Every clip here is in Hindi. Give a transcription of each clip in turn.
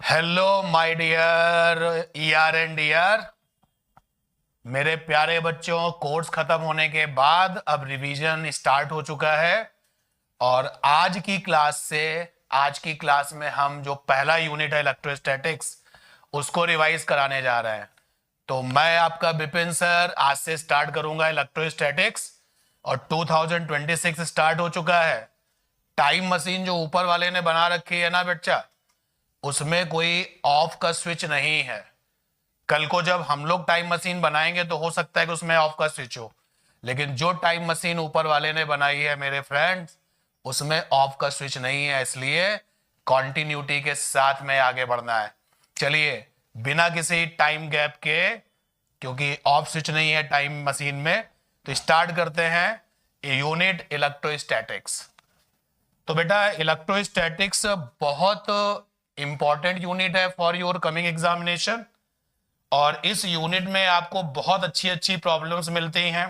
Hello my dear ER and DR. मेरे प्यारे बच्चों, कोर्स खत्म होने के बाद अब रिवीजन स्टार्ट हो चुका है और आज की क्लास में हम जो पहला यूनिट है इलेक्ट्रोस्टैटिक्स उसको रिवाइज कराने जा रहे हैं। तो मैं आपका विपिन सर आज से स्टार्ट करूंगा इलेक्ट्रोस्टैटिक्स और 2026 स्टार्ट हो चुका है। टाइम मशीन जो ऊपर वाले ने बना रखी है ना बच्चा, उसमें कोई ऑफ का स्विच नहीं है। कल को जब हम लोग टाइम मशीन बनाएंगे तो हो सकता है कि उसमें ऑफ का स्विच हो, लेकिन जो टाइम मशीन ऊपर वाले ने बनाई है मेरे फ्रेंड्स, उसमें ऑफ का स्विच नहीं है। इसलिए कॉन्टिन्यूटी के साथ में आगे बढ़ना है। चलिए बिना किसी टाइम गैप के, क्योंकि ऑफ स्विच नहीं है टाइम मशीन में, तो स्टार्ट करते हैं यूनिट इलेक्ट्रोस्टैटिक्स। तो बेटा इलेक्ट्रोस्टैटिक्स बहुत इंपॉर्टेंट यूनिट है फॉर योर कमिंग एग्जामिनेशन और इस यूनिट में आपको बहुत अच्छी अच्छी प्रॉब्लम्स मिलती हैं।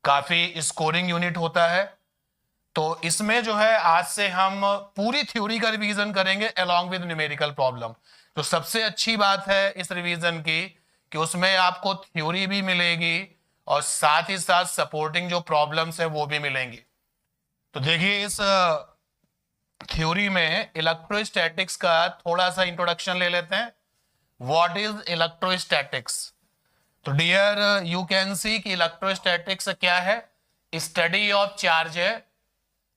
काफी स्कोरिंग यूनिट होता है। तो इसमें जो है आज से हम पूरी थ्योरी का रिवीजन करेंगे अलोंग विद न्यूमेरिकल प्रॉब्लम। तो सबसे अच्छी बात है इस रिवीजन की कि उसमें आपको थ्योरी भी मिलेगी और साथ ही साथ सपोर्टिंग जो प्रॉब्लम्स है वो भी मिलेंगी। तो देखिए इस थ्योरी में इलेक्ट्रोस्टैटिक्स का थोड़ा सा इंट्रोडक्शन ले लेते हैं। What is electrostatics? तो डियर यू कैन सी कि इलेक्ट्रोस्टैटिक्स क्या है। स्टडी ऑफ चार्ज है,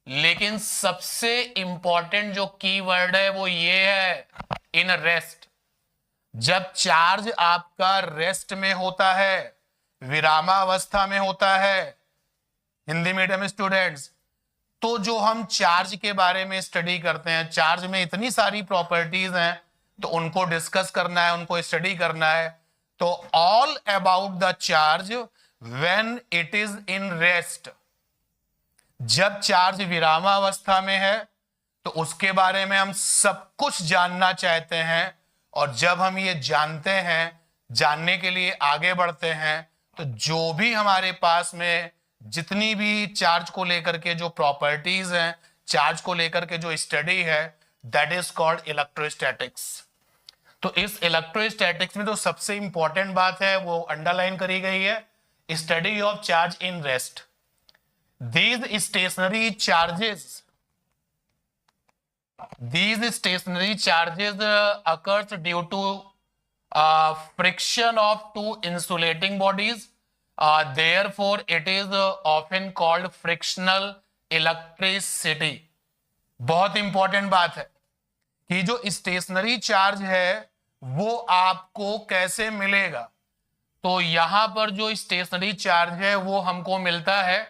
लेकिन सबसे इंपॉर्टेंट जो कीवर्ड है वो ये है, इन रेस्ट। जब चार्ज आपका रेस्ट में होता है, विरामावस्था में होता है, हिंदी मीडियम स्टूडेंट्स, तो जो हम चार्ज के बारे में स्टडी करते हैं, चार्ज में इतनी सारी प्रॉपर्टीज हैं तो उनको डिस्कस करना है, उनको स्टडी करना है। तो all about the charge when it is in rest. जब चार्ज विरामावस्था में है तो उसके बारे में हम सब कुछ जानना चाहते हैं, और जब हम ये जानते हैं, जानने के लिए आगे बढ़ते हैं, तो जो भी हमारे पास में जितनी भी चार्ज को लेकर के जो प्रॉपर्टीज हैं, चार्ज को लेकर के जो स्टडी है, दैट इज कॉल्ड इलेक्ट्रोस्टैटिक्स। तो इस इलेक्ट्रोस्टैटिक्स में तो सबसे इंपॉर्टेंट बात है वो अंडरलाइन करी गई है, study of charge in rest. These stationary charges occurs due to friction of two insulating bodies. Therefore, it is often called frictional electricity. बहुत इंपॉर्टेंट बात है कि जो स्टेशनरी चार्ज है वो आपको कैसे मिलेगा। तो यहां पर जो स्टेशनरी चार्ज है वो हमको मिलता है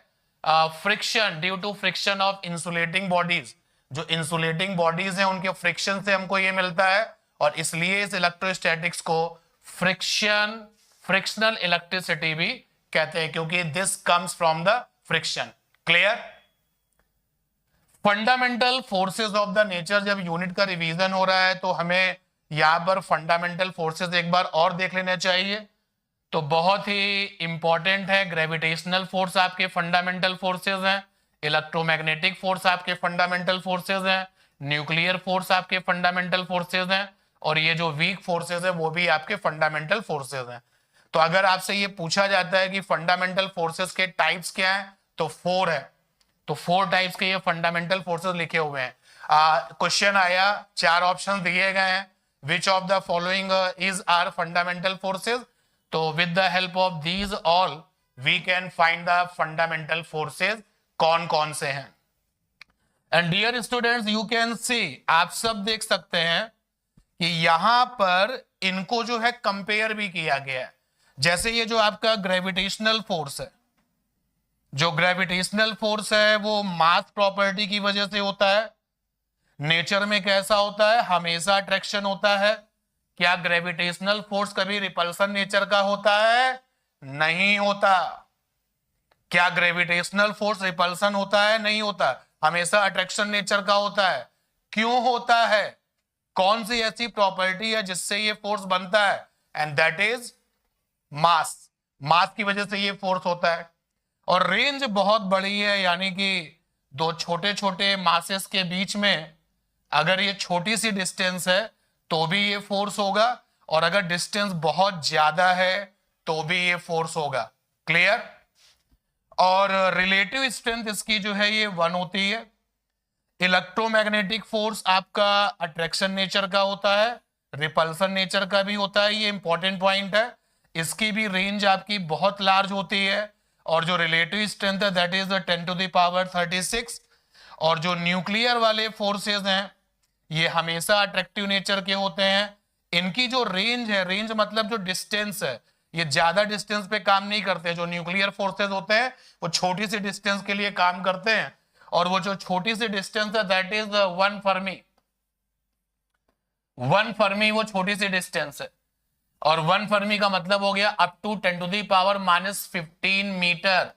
friction, due to friction of insulating bodies. जो इंसुलेटिंग बॉडीज हैं उनके फ्रिक्शन से हमको ये मिलता है, और इसलिए इस इलेक्ट्रोस्टैटिक्स को फ्रिक्शनल इलेक्ट्रिसिटी भी कहते हैं, क्योंकि this comes from the friction. Clear? Fundamental forces of the nature, जब यूनिट का रिवीजन हो रहा है तो हमें यहां पर फंडामेंटल फोर्सेस एक बार और देख लेना चाहिए। तो बहुत ही इंपॉर्टेंट है, ग्रेविटेशनल फोर्स आपके फंडामेंटल फोर्सेस हैं, इलेक्ट्रोमैग्नेटिक फोर्स आपके फंडामेंटल फोर्सेस हैं, न्यूक्लियर फोर्स आपके फंडामेंटल फोर्सेस हैं, और ये जो वीक फोर्सेस है वो भी आपके फंडामेंटल फोर्सेस हैं। तो अगर आपसे ये पूछा जाता है कि फंडामेंटल फोर्सेस के टाइप्स क्या हैं, तो 4 है। तो 4 टाइप्स के ये फंडामेंटल फोर्सेस लिखे हुए हैं। क्वेश्चन आया, 4 ऑप्शन दिए गए हैं, which of the following is are fundamental forces. तो with the help of these all we can find the fundamental forces कौन कौन से हैं। And dear students, you can see, आप सब देख सकते हैं कि यहां पर इनको जो है कंपेयर भी किया गया है। जैसे ये जो आपका ग्रेविटेशनल फोर्स है, जो ग्रेविटेशनल फोर्स है वो मास प्रॉपर्टी की वजह से होता है। नेचर में कैसा होता है? हमेशा अट्रैक्शन होता है। क्या ग्रेविटेशनल फोर्स कभी रिपल्सन नेचर का होता है? नहीं होता। क्या ग्रेविटेशनल फोर्स रिपल्सन होता है? नहीं होता। हमेशा अट्रैक्शन नेचर का होता है। क्यों होता है? कौन सी ऐसी प्रॉपर्टी है जिससे ये फोर्स बनता है? And that is mass. Mass की वजह से ये फोर्स होता है। और रेंज बहुत बड़ी है, यानी कि दो छोटे छोटे मासेस के बीच में अगर ये छोटी सी डिस्टेंस है तो भी ये फोर्स होगा, और अगर डिस्टेंस बहुत ज्यादा है तो भी ये फोर्स होगा। क्लियर? और रिलेटिव स्ट्रेंथ इसकी जो है ये 1 होती है। इलेक्ट्रोमैग्नेटिक फोर्स आपका अट्रैक्शन नेचर का होता है, रिपल्सन नेचर का भी होता है, ये इंपॉर्टेंट पॉइंट है। इसकी भी रेंज आपकी बहुत लार्ज होती है। और जो रिलेटिव स्ट्रेंथ है दैट इज 10⁻36। और जो न्यूक्लियर वाले फोर्सेस हैं ये हमेशा अट्रैक्टिव नेचर के होते हैं। इनकी जो रेंज है, रेंज मतलब जो डिस्टेंस है, ये ज्यादा डिस्टेंस पे काम नहीं करते। जो न्यूक्लियर फोर्सेस होते हैं वो छोटी सी डिस्टेंस के लिए काम करते हैं, और वो जो छोटी सी डिस्टेंस है दैट इज 1 फर्मी। 1 फर्मी वो छोटी सी डिस्टेंस है, और 1 फर्मी का मतलब हो गया up to 10⁻⁻15 metre.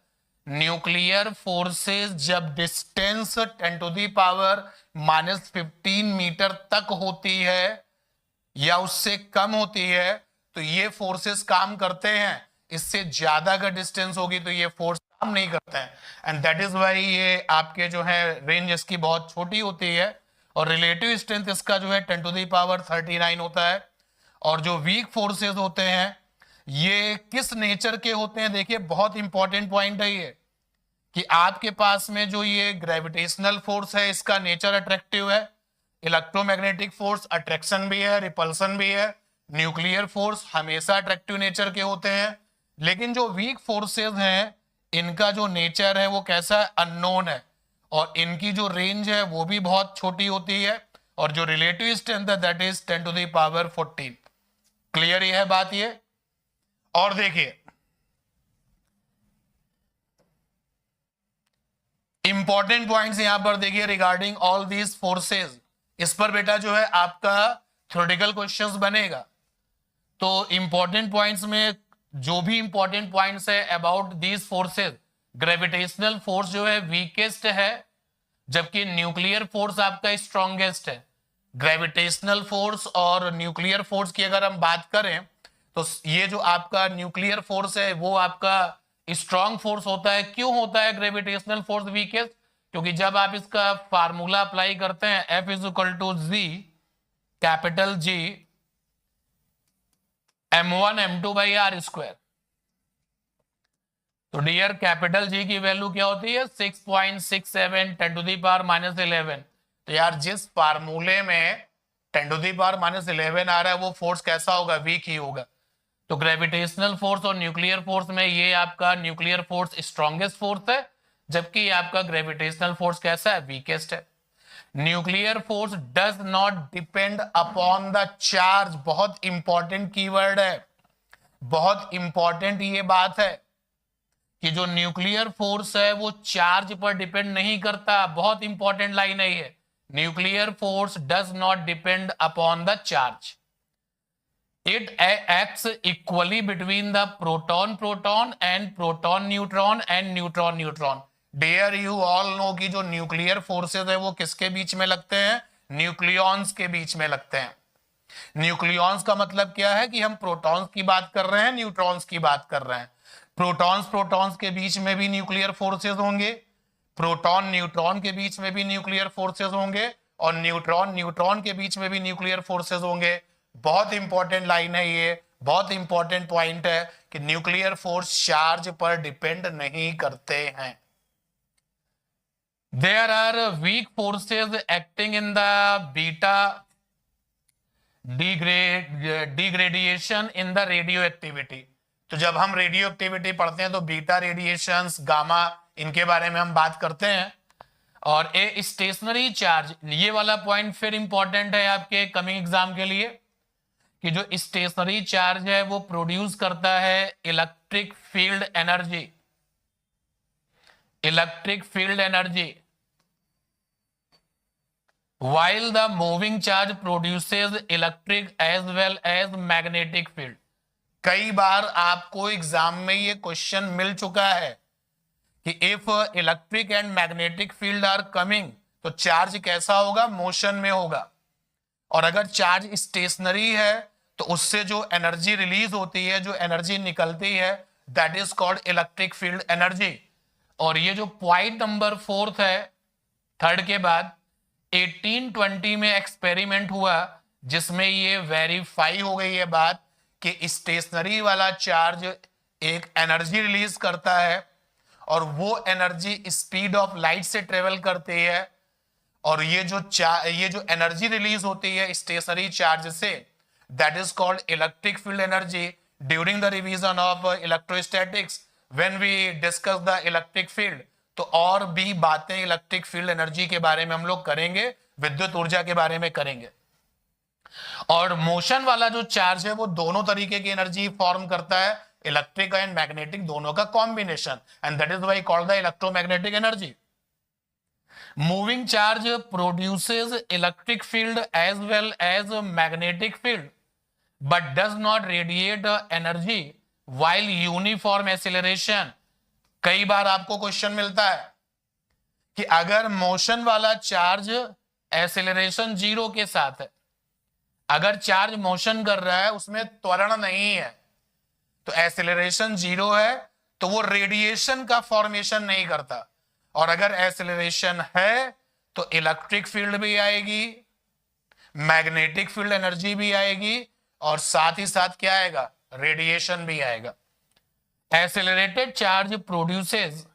Nuclear forces जब डिस्टेंस 10⁻⁻15 मीटर तक होती है या उससे कम होती है तो ये फोर्सेस काम करते हैं। इससे ज्यादा का डिस्टेंस होगी तो ये फोर्स काम नहीं करते हैं, एंड दैट इज वाई ये आपके जो है रेंज इसकी बहुत छोटी होती है। और रिलेटिव स्ट्रेंथ इसका जो है 10⁻39 होता है। और जो वीक फोर्सेस होते हैं ये किस नेचर के होते हैं, देखिए बहुत इंपॉर्टेंट पॉइंट है ये, कि आपके पास में जो ये ग्रेविटेशनल फोर्स है इसका नेचर अट्रैक्टिव है, इलेक्ट्रोमैग्नेटिक फोर्स अट्रैक्शन भी है, रिपल्सन भी है, न्यूक्लियर फोर्स हमेशा अट्रैक्टिव नेचर के होते हैं। लेकिन जो वीक फोर्सेस हैं इनका जो नेचर है वो कैसा है, अननोन है, और इनकी जो रेंज है वो भी बहुत छोटी होती है। और जो रिलेटिव स्ट्रेंथ है दैट इज 10⁻14। क्लियर ये है बात ये? और देखिए इंपॉर्टेंट पॉइंट्स यहां पर देखिए रिगार्डिंग ऑल दीज फोर्सेस। इस पर बेटा जो है आपका थ्योरेटिकल क्वेश्चंस बनेगा। तो इंपॉर्टेंट पॉइंट्स में जो भी इंपॉर्टेंट पॉइंट्स है about these forces, gravitational force जो है वीकेस्ट है, जबकि न्यूक्लियर फोर्स आपका स्ट्रॉन्गेस्ट है। ग्रेविटेशनल फोर्स और न्यूक्लियर फोर्स की अगर हम बात करें तो ये जो आपका न्यूक्लियर फोर्स है वो आपका स्ट्रॉन्ग फोर्स होता है। क्यों होता है ग्रेविटेशनल फोर्स वीकेस्ट? क्योंकि जब आप इसका फार्मूला अप्लाई करते हैं F = G capital G m1 m2/r², तो डियर कैपिटल G की वैल्यू क्या होती है 6.67 10⁻⁻11। तो यार जिस फार्मूले में 10⁻⁻11 आ रहा है वो फोर्स कैसा होगा, वीक ही होगा। तो ग्रेविटेशनल फोर्स और न्यूक्लियर फोर्स में ये आपका न्यूक्लियर फोर्स स्ट्रॉन्गेस्ट फोर्स है, जबकि आपका ग्रेविटेशनल फोर्स कैसा है, वीकेस्ट है। Nuclear force does not depend upon the charge. बहुत इंपॉर्टेंट कीवर्ड है, बहुत इंपॉर्टेंट ये बात है कि जो न्यूक्लियर फोर्स है वो चार्ज पर डिपेंड नहीं करता। बहुत इंपॉर्टेंट लाइन है ये, nuclear force does not depend upon the charge. It acts equally between the proton-proton and proton-neutron and neutron-neutron. Dear you all know कि जो न्यूक्लियर फोर्सेस है वो किसके बीच में लगते हैं, न्यूक्लियॉन्स के बीच में लगते हैं। न्यूक्लियॉन्स का मतलब क्या है कि हम प्रोटॉन्स की बात कर रहे हैं, न्यूट्रॉन्स की बात कर रहे हैं। प्रोटॉन्स के बीच में भी न्यूक्लियर फोर्सेस होंगे, प्रोटॉन न्यूट्रॉन के बीच में भी न्यूक्लियर फोर्सेस होंगे, और न्यूट्रॉन न्यूट्रॉन के बीच में भी न्यूक्लियर फोर्सेस होंगे। बहुत इंपॉर्टेंट लाइन है ये, बहुत इंपॉर्टेंट पॉइंट है कि न्यूक्लियर फोर्स चार्ज पर डिपेंड नहीं करते हैं। There are weak forces acting in the beta degradation in the radioactivity. तो जब हम रेडियो एक्टिविटी पढ़ते हैं तो बीटा रेडिएशंस, गामा, इनके बारे में हम बात करते हैं। और ए स्टेशनरी चार्ज, ये वाला पॉइंट फिर इंपॉर्टेंट है आपके कमिंग एग्जाम के लिए, कि जो स्टेशनरी चार्ज है वो प्रोड्यूस करता है electric field energy. Electric field energy while the moving charge produces electric as well as magnetic field। कई बार आपको एग्जाम में ये क्वेश्चन मिल चुका है कि if electric and magnetic field are coming तो चार्ज कैसा होगा, मोशन में होगा। और अगर चार्ज स्टेशनरी है तो उससे जो एनर्जी रिलीज होती है, जो एनर्जी निकलती है, that is called electric field energy. और ये जो पॉइंट नंबर 4 है, थर्ड के बाद 1820 में एक्सपेरिमेंट हुआ जिसमें ये वेरीफाई हो गई है बात कि स्टेशनरी वाला चार्ज एक एनर्जी रिलीज करता है और वो एनर्जी स्पीड ऑफ लाइट से ट्रेवल करती है, और ये जो एनर्जी रिलीज होती है स्टेशनरी चार्ज से, that is called electric field energy. During the revision of electrostatics when we discuss the electric field, तो और भी बातें इलेक्ट्रिक फील्ड एनर्जी के बारे में हम लोग करेंगे, विद्युत ऊर्जा के बारे में करेंगे। और मोशन वाला जो चार्ज है वो दोनों तरीके की एनर्जी फॉर्म करता है, इलेक्ट्रिक एंड मैग्नेटिक दोनों का combination, and that is why called the electromagnetic energy. Moving charge produces electric field as well as magnetic field, but does not radiate energy while uniform acceleration। कई बार आपको क्वेश्चन मिलता है कि अगर मोशन वाला चार्ज एक्सेलरेशन 0 के साथ है, अगर चार्ज मोशन कर रहा है उसमें त्वरण नहीं है, तो एक्सेलरेशन 0 है तो वो रेडिएशन का फॉर्मेशन नहीं करता, और अगर एक्सेलरेशन है तो इलेक्ट्रिक फील्ड भी आएगी, मैग्नेटिक फील्ड एनर्जी भी आएगी, और साथ ही साथ क्या आएगा, रेडिएशन भी आएगा। Accelerated charge produces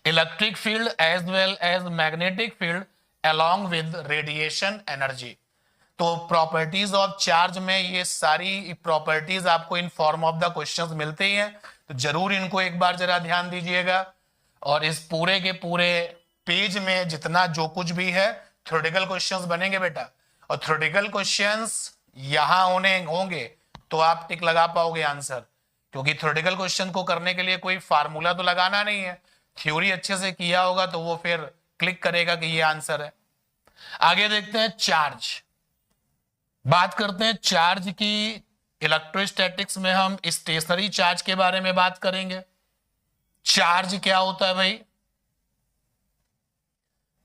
electric field as well as magnetic field along with radiation energy. तो प्रॉपर्टीज ऑफ चार्ज में ये सारी प्रॉपर्टीज आपको in form of the questions मिलते हैं, तो जरूर इनको एक बार जरा ध्यान दीजिएगा। और इस पूरे के पूरे पेज में जितना जो कुछ भी है थ्योरेटिकल क्वेश्चंस बनेंगे बेटा, और थ्योरेटिकल क्वेश्चंस यहां होंगे तो आप टिक लगा पाओगे आंसर, क्योंकि थ्योरेटिकल क्वेश्चन को करने के लिए कोई फार्मूला तो लगाना नहीं है, थ्योरी अच्छे से किया होगा तो वो फिर क्लिक करेगा कि ये आंसर है। आगे देखते हैं चार्ज, बात करते हैं चार्ज की। इलेक्ट्रोस्टैटिक्स में हम स्टेशनरी चार्ज के बारे में बात करेंगे। चार्ज क्या होता है भाई,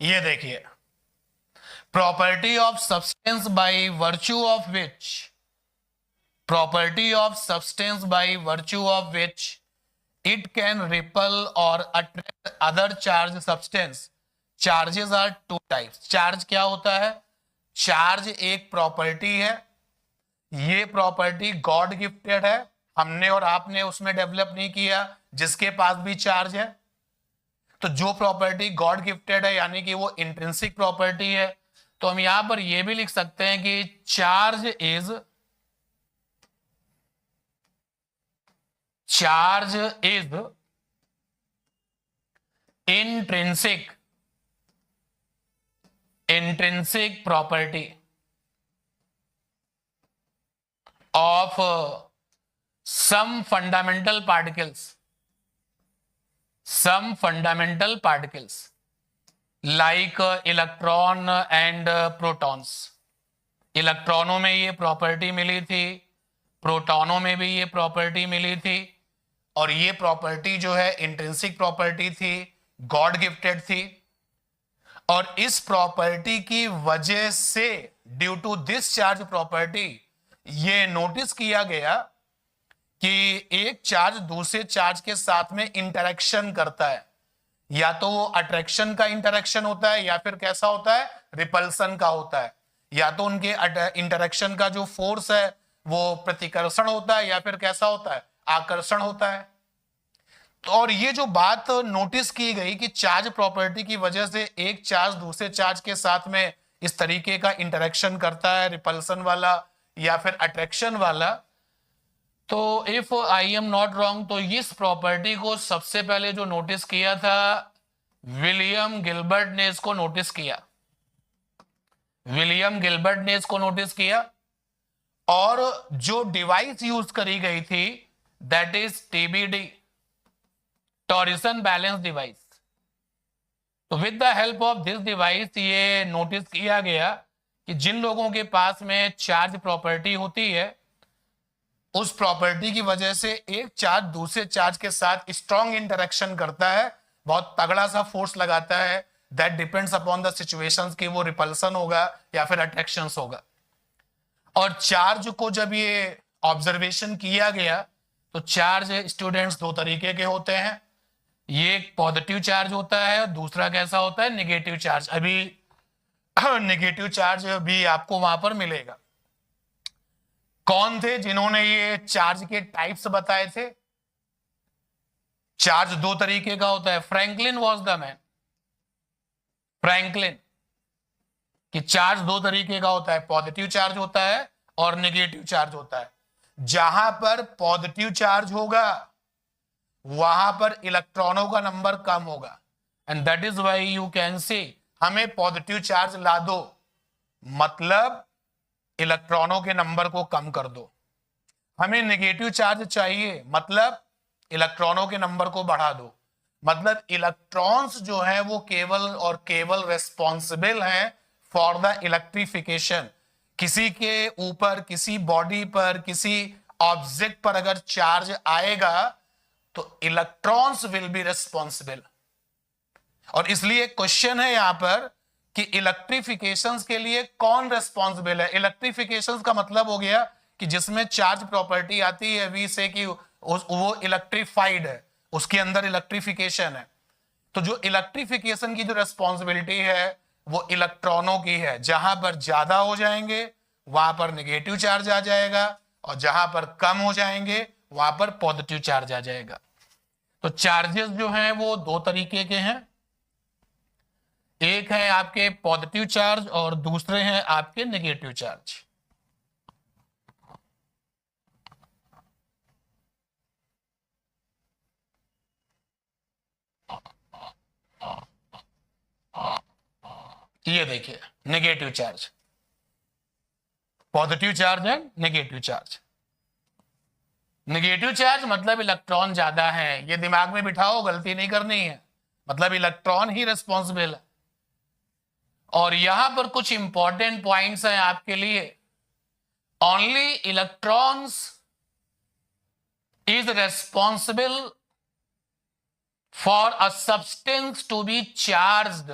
ये देखिए, property of substance by virtue of which, property of substance by virtue of which it can repel or attract other charge substance. Charges are two types. Charge क्या होता है, चार्ज एक प्रॉपर्टी है, ये प्रॉपर्टी गॉड गिफ्टेड है, हमने और आपने उसमें डेवलप नहीं किया, जिसके पास भी चार्ज है। तो जो प्रॉपर्टी गॉड गिफ्टेड है यानी कि वो इंट्रिंसिक प्रॉपर्टी है, तो हम यहां पर ये भी लिख सकते हैं कि charge is intrinsic property of some fundamental particles like electron and protons। इलेक्ट्रॉनों में ये प्रॉपर्टी मिली थी, प्रोटॉनों में भी ये प्रॉपर्टी मिली थी, और ये प्रॉपर्टी जो है इंट्रिंसिक प्रॉपर्टी थी, गॉड गिफ्टेड थी। और इस प्रॉपर्टी की वजह से due to this charge property ये नोटिस किया गया कि एक चार्ज दूसरे चार्ज के साथ में इंटरेक्शन करता है, या तो वो अट्रैक्शन का इंटरेक्शन होता है या फिर कैसा होता है, रिपल्सन का होता है, या तो उनके इंटरेक्शन का जो फोर्स है वो प्रतिकर्षण होता है या फिर कैसा होता है, आकर्षण होता है। तो और ये जो बात नोटिस की गई कि चार्ज प्रॉपर्टी की वजह से एक चार्ज दूसरे चार्ज के साथ में इस तरीके का इंटरेक्शन करता है, रिपल्सन वाला या फिर अट्रैक्शन वाला, तो if I am not wrong तो इस प्रॉपर्टी को सबसे पहले जो नोटिस किया था विलियम गिलबर्ट ने इसको नोटिस किया, विलियम गिलबर्ट ने इसको नोटिस किया। और जो डिवाइस यूज करी गई थी that is TBD, torsion balance device. तो with the help of this device ये नोटिस किया गया कि जिन लोगों के पास में चार्ज प्रॉपर्टी होती है उस प्रॉपर्टी की वजह से एक चार्ज दूसरे चार्ज के साथ स्ट्रॉन्ग इंटरेक्शन करता है, बहुत तगड़ा सा फोर्स लगाता है, that depends upon the situations कि वो रिपल्सन होगा या फिर अट्रैक्शन होगा। और चार्ज को जब ये ऑब्जर्वेशन किया गया तो चार्ज स्टूडेंट्स दो तरीके के होते हैं, ये एक पॉजिटिव चार्ज होता है और दूसरा कैसा होता है, नेगेटिव चार्ज। अभी नेगेटिव चार्ज भी आपको वहां पर मिलेगा। कौन थे जिन्होंने ये चार्ज के टाइप्स बताए थे? चार्ज दो तरीके का होता है। Franklin was the man. Franklin कि चार्ज दो तरीके का होता है, पॉजिटिव चार्ज होता है और नेगेटिव चार्ज होता है। जहां पर पॉजिटिव चार्ज होगा वहां पर इलेक्ट्रॉनों का नंबर कम होगा, and that is why you can से हमें पॉजिटिव चार्ज ला दो, मतलब इलेक्ट्रॉनों के नंबर को कम कर दो। हमें नेगेटिव चार्ज चाहिए, मतलब इलेक्ट्रॉनों के नंबर को बढ़ा दो। मतलब इलेक्ट्रॉन्स जो है वो केवल और केवल रेस्पॉन्सिबल हैं फॉर द इलेक्ट्रिफिकेशन। किसी के ऊपर, किसी बॉडी पर, किसी ऑब्जेक्ट पर अगर चार्ज आएगा तो इलेक्ट्रॉन्स विल बी रेस्पॉन्सिबल। और इसलिए क्वेश्चन है यहां पर कि इलेक्ट्रिफिकेशंस के लिए कौन रेस्पॉन्सिबल है। इलेक्ट्रिफिकेशंस का मतलब हो गया कि जिसमें चार्ज प्रॉपर्टी आती है वी से कि वो इलेक्ट्रीफाइड है, उसके अंदर इलेक्ट्रिफिकेशन है। तो जो इलेक्ट्रिफिकेशन की जो रेस्पॉन्सिबिलिटी है वो इलेक्ट्रॉनों की है। जहां पर ज्यादा हो जाएंगे वहां पर नेगेटिव चार्ज आ जाएगा, और जहां पर कम हो जाएंगे वहां पर पॉजिटिव चार्ज आ जाएगा। तो चार्जेस जो हैं वो दो तरीके के हैं, एक है आपके पॉजिटिव चार्ज और दूसरे हैं आपके नेगेटिव चार्ज। ये देखिए नेगेटिव चार्ज, पॉजिटिव चार्ज है, नेगेटिव चार्ज। नेगेटिव चार्ज मतलब इलेक्ट्रॉन ज्यादा है, ये दिमाग में बिठाओ, गलती नहीं करनी है, मतलब इलेक्ट्रॉन ही रिस्पॉन्सिबल है। और यहां पर कुछ इंपॉर्टेंट पॉइंट्स हैं आपके लिए। Only electrons is responsible for a substance to be charged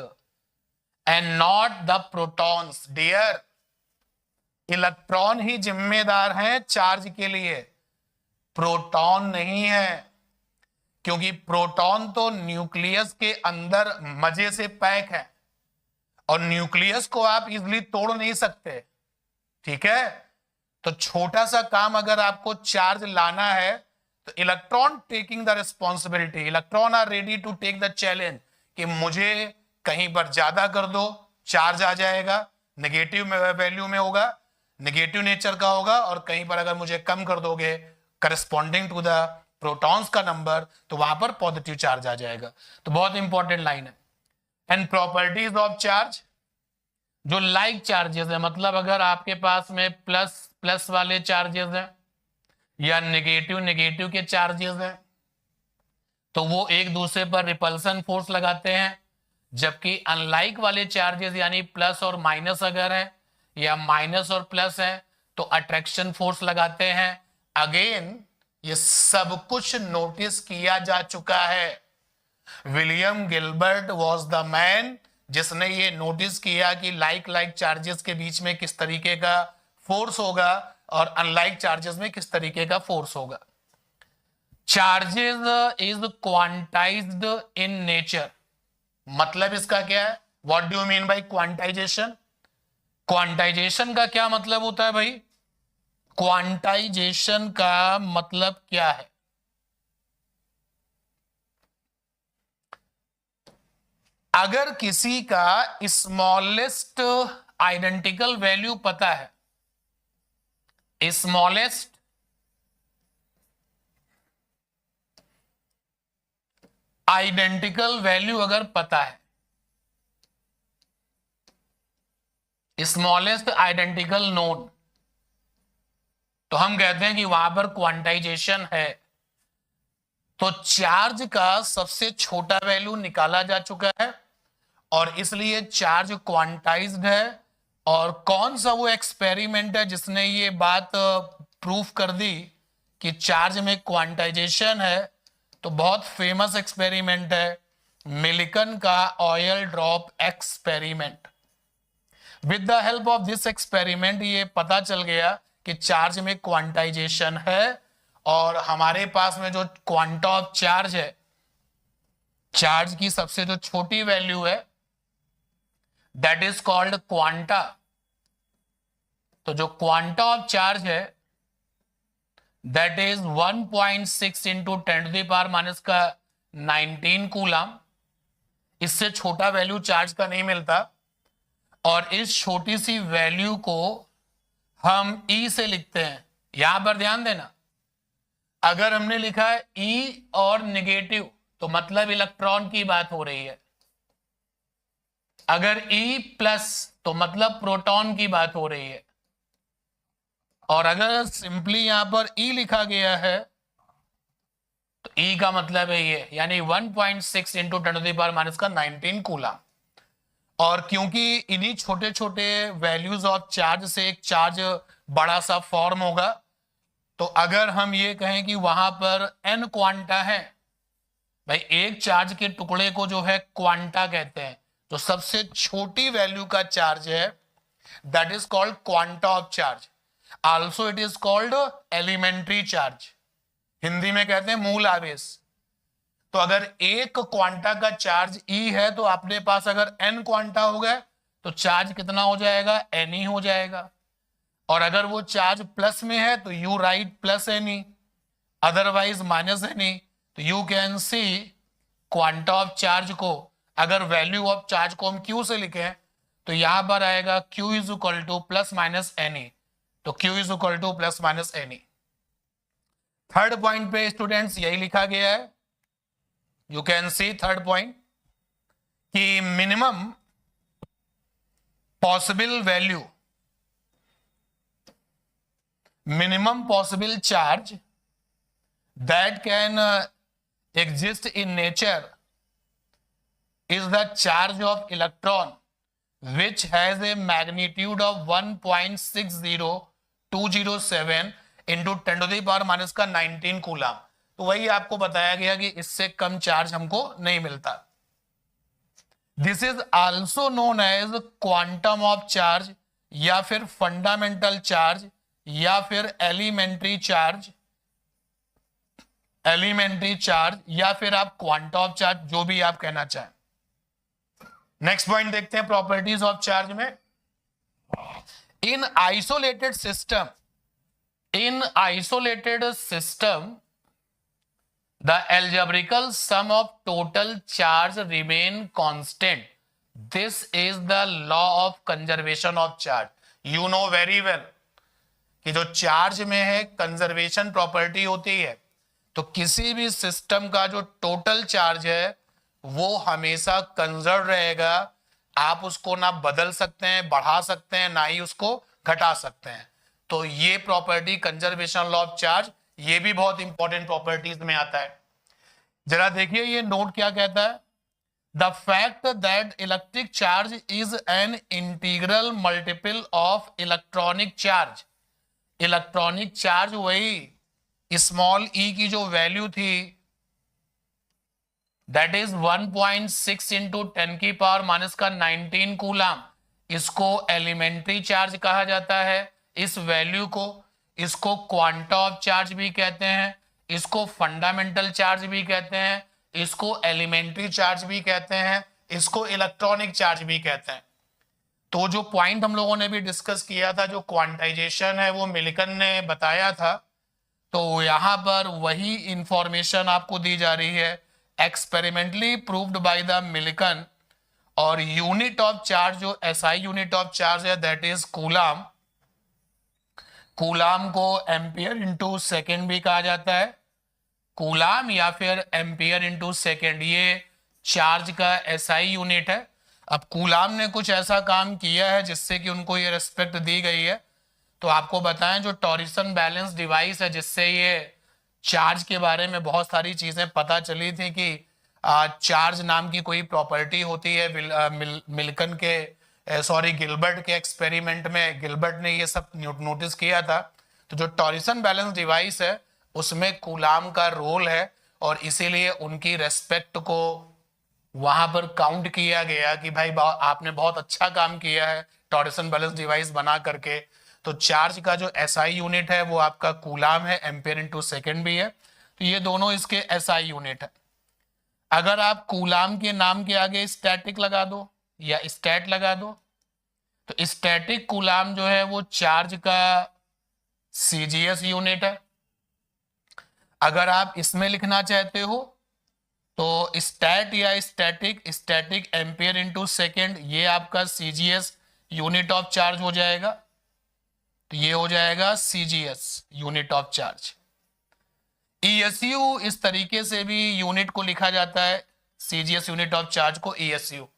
and not the protons. Dear, electron ही जिम्मेदार हैं चार्ज के लिए, प्रोटॉन नहीं है। क्योंकि प्रोटॉन तो न्यूक्लियस के अंदर मजे से पैक है और न्यूक्लियस को आप इजीली तोड़ नहीं सकते, ठीक है। तो छोटा सा काम अगर आपको चार्ज लाना है तो electron taking the responsibility, electron are ready to take the challenge कि मुझे कहीं पर ज्यादा कर दो, चार्ज आ जाएगा, नेगेटिव वैल्यू में होगा, नेगेटिव नेचर का होगा, और कहीं पर अगर मुझे कम कर दोगे करस्पॉन्डिंग टू द प्रोटॉन्स का नंबर तो वहां पर पॉजिटिव चार्ज आ जाएगा। तो बहुत इंपॉर्टेंट लाइन है। एंड प्रॉपर्टीज ऑफ चार्ज, जो लाइक चार्जेस है, मतलब अगर आपके पास में प्लस प्लस वाले चार्जेस हैं या नेगेटिव नेगेटिव के चार्जेस हैं तो वो एक दूसरे पर रिपल्सन फोर्स लगाते हैं, जबकि अनलाइक वाले चार्जेस यानी प्लस और माइनस अगर है या माइनस और प्लस है तो अट्रैक्शन फोर्स लगाते हैं। अगेन ये सब कुछ नोटिस किया जा चुका है। William Gilbert was the man जिसने ये नोटिस किया कि लाइक लाइक चार्जेस के बीच में किस तरीके का फोर्स होगा और अनलाइक चार्जेस में किस तरीके का फोर्स होगा। Charges is quantized in nature, मतलब इसका क्या है? What do you mean by quantization? Quantization का क्या मतलब होता है भाई? क्वांटाइजेशन का मतलब क्या है? अगर किसी का स्मॉलेस्ट आइडेंटिकल वैल्यू पता है, स्मॉलेस्ट आइडेंटिकल वैल्यू अगर पता है, स्मॉलेस्ट आइडेंटिकल नोड, तो हम कहते हैं कि वहां पर क्वांटाइजेशन है। तो चार्ज का सबसे छोटा वैल्यू निकाला जा चुका है और इसलिए चार्ज क्वांटाइज्ड है। और कौन सा वो एक्सपेरिमेंट है जिसने ये बात प्रूफ कर दी कि चार्ज में क्वांटाइजेशन है? तो बहुत फेमस एक्सपेरिमेंट है, मिलिकन का oil drop experiment. With the help of this experiment ये पता चल गया कि चार्ज में क्वांटाइजेशन है और हमारे पास में जो क्वांटा ऑफ चार्ज है, चार्ज की सबसे जो छोटी वैल्यू है दैट इज कॉल्ड क्वांटा। तो जो क्वांटा ऑफ चार्ज है दैट इज 1.6 इंटू 10⁻⁻19 कूलम। इससे छोटा वैल्यू चार्ज का नहीं मिलता, और इस छोटी सी वैल्यू को हम E से लिखते हैं। यहां पर ध्यान देना, अगर हमने लिखा है E और नेगेटिव तो मतलब इलेक्ट्रॉन की बात हो रही है, अगर E प्लस तो मतलब प्रोटॉन की बात हो रही है, और अगर सिंपली यहां पर E लिखा गया है तो E का मतलब है ये, यानी 1.6 इंटू 10⁻⁻19 कूलम। और क्योंकि इन्हीं छोटे छोटे वैल्यूज ऑफ चार्ज से एक चार्ज बड़ा सा फॉर्म होगा, तो अगर हम ये कहें कि वहां पर n क्वांटा है, भाई एक चार्ज के टुकड़े को जो है क्वांटा कहते हैं, तो सबसे छोटी वैल्यू का चार्ज है that is called quanta of charge. Also it is called elementary charge, Hindi में कहते हैं मूल आवेश। तो अगर एक क्वांटा का चार्ज E है तो अपने पास अगर n क्वांटा हो गए तो चार्ज कितना हो जाएगा, N हो जाएगा। और अगर वो चार्ज प्लस में है तो you right plus N, otherwise minus N। तो you can C quanta of charge को, अगर वैल्यू ऑफ चार्ज को हम Q से लिखें तो यहां पर आएगा Q is equal to plus minus N। तो Q is equal to plus minus N। Third point पे स्टूडेंट्स यही लिखा गया है। You can see third point कि minimum possible value, minimum possible charge that can exist in nature is the charge of electron which has a magnitude of 1.60207 into 10⁻⁻19 coulomb. तो वही आपको बताया गया कि इससे कम चार्ज हमको नहीं मिलता। This is also known as quantum of charge, या फिर फंडामेंटल चार्ज, या फिर एलिमेंट्री चार्ज, या फिर आप क्वांटा ऑफ चार्ज, जो भी आप कहना चाहें। नेक्स्ट पॉइंट देखते हैं प्रॉपर्टीज ऑफ चार्ज में। In isolated system the algebraical sum of total charge remain constant. This is the law of conservation of charge. You know very well कि जो चार्ज में है कंजर्वेशन प्रॉपर्टी होती है, तो किसी भी सिस्टम का जो टोटल चार्ज है वो हमेशा कंजर्व रहेगा। आप उसको ना बदल सकते हैं, बढ़ा सकते हैं, ना ही उसको घटा सकते हैं। तो ये property conservation law of charge, ये भी बहुत इंपॉर्टेंट प्रॉपर्टीज में आता है। जरा देखिए ये नोट क्या कहता है। The fact that electric charge is an integral multiple of electronic charge. Electronic charge वही स्मॉल e की जो वैल्यू थी दैट इज 1.6 इंटू 10⁻⁻19 कूलम, इसको एलिमेंट्री चार्ज कहा जाता है। इस वैल्यू को, इसको क्वांटा ऑफ चार्ज भी कहते हैं, इसको फंडामेंटल चार्ज भी कहते हैं, इसको एलिमेंट्री चार्ज भी कहते हैं, इसको इलेक्ट्रॉनिक चार्ज भी कहते हैं। तो जो पॉइंट हम लोगों ने भी डिस्कस किया था, जो क्वांटाइजेशन है, वो मिल्कन ने बताया था। तो यहाँ पर वही इंफॉर्मेशन आपको दी जा रही है, एक्सपेरिमेंटली प्रूव्ड बाय द मिल्कन। और यूनिट ऑफ चार्ज, जो SI यूनिट ऑफ चार्ज है दैट इज कूलम। कूलम को एम्पियर इंटू सेकेंड भी कहा जाता है, कूलम या फिर एम्पियर इंटू सेकेंड, ये चार्ज का SI यूनिट है। अब कूलम ने कुछ ऐसा काम किया है जिससे कि उनको ये रिस्पेक्ट दी गई है। तो आपको बताएं, जो टॉरिसन बैलेंस डिवाइस है जिससे ये चार्ज के बारे में बहुत सारी चीजें पता चली थी कि चार्ज नाम की कोई प्रॉपर्टी होती है। मिल्कन के गिलबर्ट के एक्सपेरिमेंट में गिलबर्ट ने ये सब नोटिस किया था। तो जो टॉरिसन बैलेंस डिवाइस है उसमें कूलम का रोल है, और इसीलिए उनकी रेस्पेक्ट को वहां पर काउंट किया गया कि भाई आपने बहुत अच्छा काम किया है टॉरिसन बैलेंस डिवाइस बना करके। तो चार्ज का जो SI यूनिट है वो आपका कूलम है, एम्पियर इंटू सेकेंड भी है। तो ये दोनों इसके SI यूनिट है। अगर आप कूलम के नाम के आगे स्टैटिक लगा दो या स्टैट लगा दो। तो स्टैटिक कूलाम जो है वो चार्ज का सीजीएस यूनिट है। अगर आप इसमें लिखना चाहते हो तो स्टैट या स्टैटिक एम्पियर इनटू सेकेंड, ये आपका सीजीएस यूनिट ऑफ चार्ज हो जाएगा। तो ये हो जाएगा सीजीएस यूनिट ऑफ चार्ज। ईएसयू इस तरीके से भी यूनिट को लिखा जाता है, सीजीएस यूनिट ऑफ चार्ज को ईएसयू।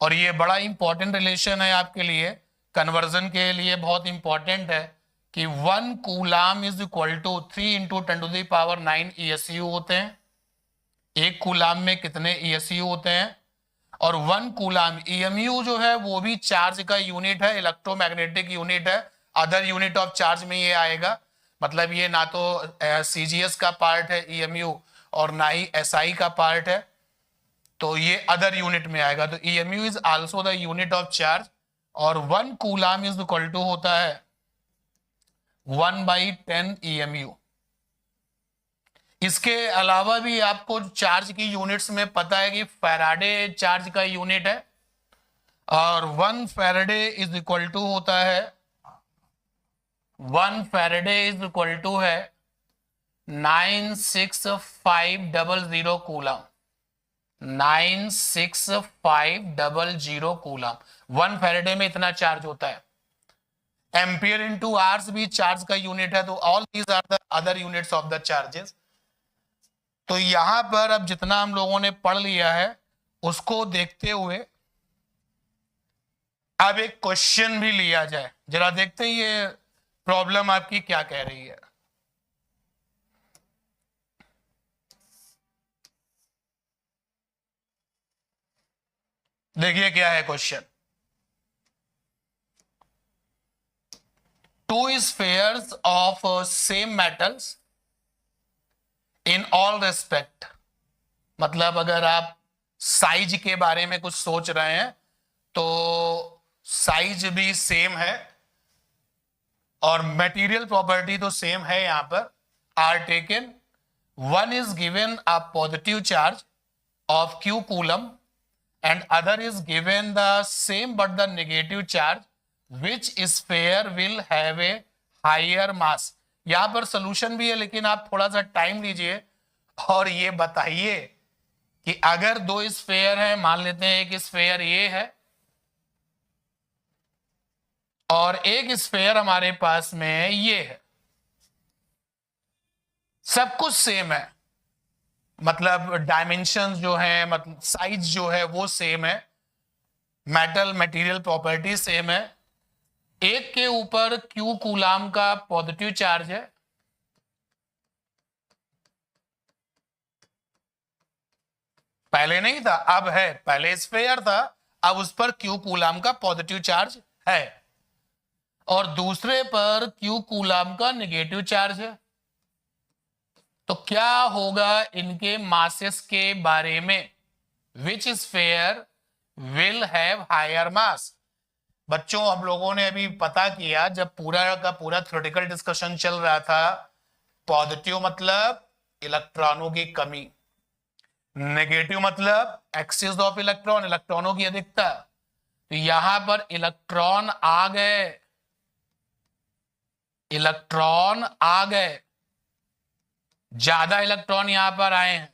और ये बड़ा इंपॉर्टेंट रिलेशन है आपके लिए, कन्वर्जन के लिए बहुत इंपॉर्टेंट है कि 1 coulomb is equal to 3 into 10⁹ ESU होते हैं। एक कूलाम में कितने ईएसयू होते हैं? और 1 कूलाम ईएमयू जो है वो भी चार्ज का यूनिट है, इलेक्ट्रोमैग्नेटिक यूनिट है। अदर यूनिट ऑफ चार्ज में ये आएगा, मतलब ये ना तो सीजीएस का पार्ट है ईएमयू और ना ही एसआई का पार्ट है, तो ये अदर यूनिट में आएगा। तो EMU is also the unit of charge और 1 कूलाम इज इक्वल टू होता है 1/10 ईएमयू। इसके अलावा भी आपको चार्ज की यूनिट्स में पता है कि फैराडे चार्ज का यूनिट है और 1 फैराडे इज इक्वल टू होता है 1 फैराडे इज इक्वल टू है 96500 कूलम। 96500 कूलम 1 फैराडे में इतना चार्ज होता है। एम्पियर इनटू आवर्स भी चार्ज का यूनिट है। तो all these are the other units of the charges. तो यहां पर अब जितना हम लोगों ने पढ़ लिया है उसको देखते हुए अब एक क्वेश्चन भी लिया जाए। जरा देखते हैं ये प्रॉब्लम आपकी क्या कह रही है। देखिए क्या है question. 2 spheres of same metals in all respect, मतलब अगर आप साइज के बारे में कुछ सोच रहे हैं तो साइज भी सेम है और मटेरियल प्रॉपर्टी तो सेम है। यहां पर are taken, one is given a positive charge of Q coulomb and other is given the same but the negative charge, which sphere will have a higher mass। यहां पर सोल्यूशन भी है लेकिन आप थोड़ा सा टाइम लीजिए और ये बताइए कि अगर 2 स्फेयर हैं, मान लेते हैं एक स्फेयर ये है और एक स्फेयर हमारे पास में ये है, सब कुछ सेम है, मतलब डायमेंशन जो है, मतलब साइज जो है वो सेम है, मेटल मटेरियल प्रॉपर्टी सेम है। एक के ऊपर Q कूलाम का पॉजिटिव चार्ज है, पहले नहीं था अब है, पहले स्फेयर था अब उस पर Q कूलाम का पॉजिटिव चार्ज है, और दूसरे पर Q कूलाम का नेगेटिव चार्ज है। तो क्या होगा इनके मासेस के बारे में? विच स्फेयर विल हैव हायर मास? बच्चों हम लोगों ने अभी पता किया, जब पूरा का पूरा थ्योरेटिकल डिस्कशन चल रहा था, पॉजिटिव मतलब इलेक्ट्रॉनों की कमी, नेगेटिव मतलब एक्सिस ऑफ इलेक्ट्रॉन, इलेक्ट्रॉनों की अधिकता। तो यहां पर इलेक्ट्रॉन आ गए, इलेक्ट्रॉन आ गए, ज्यादा इलेक्ट्रॉन यहां पर आए हैं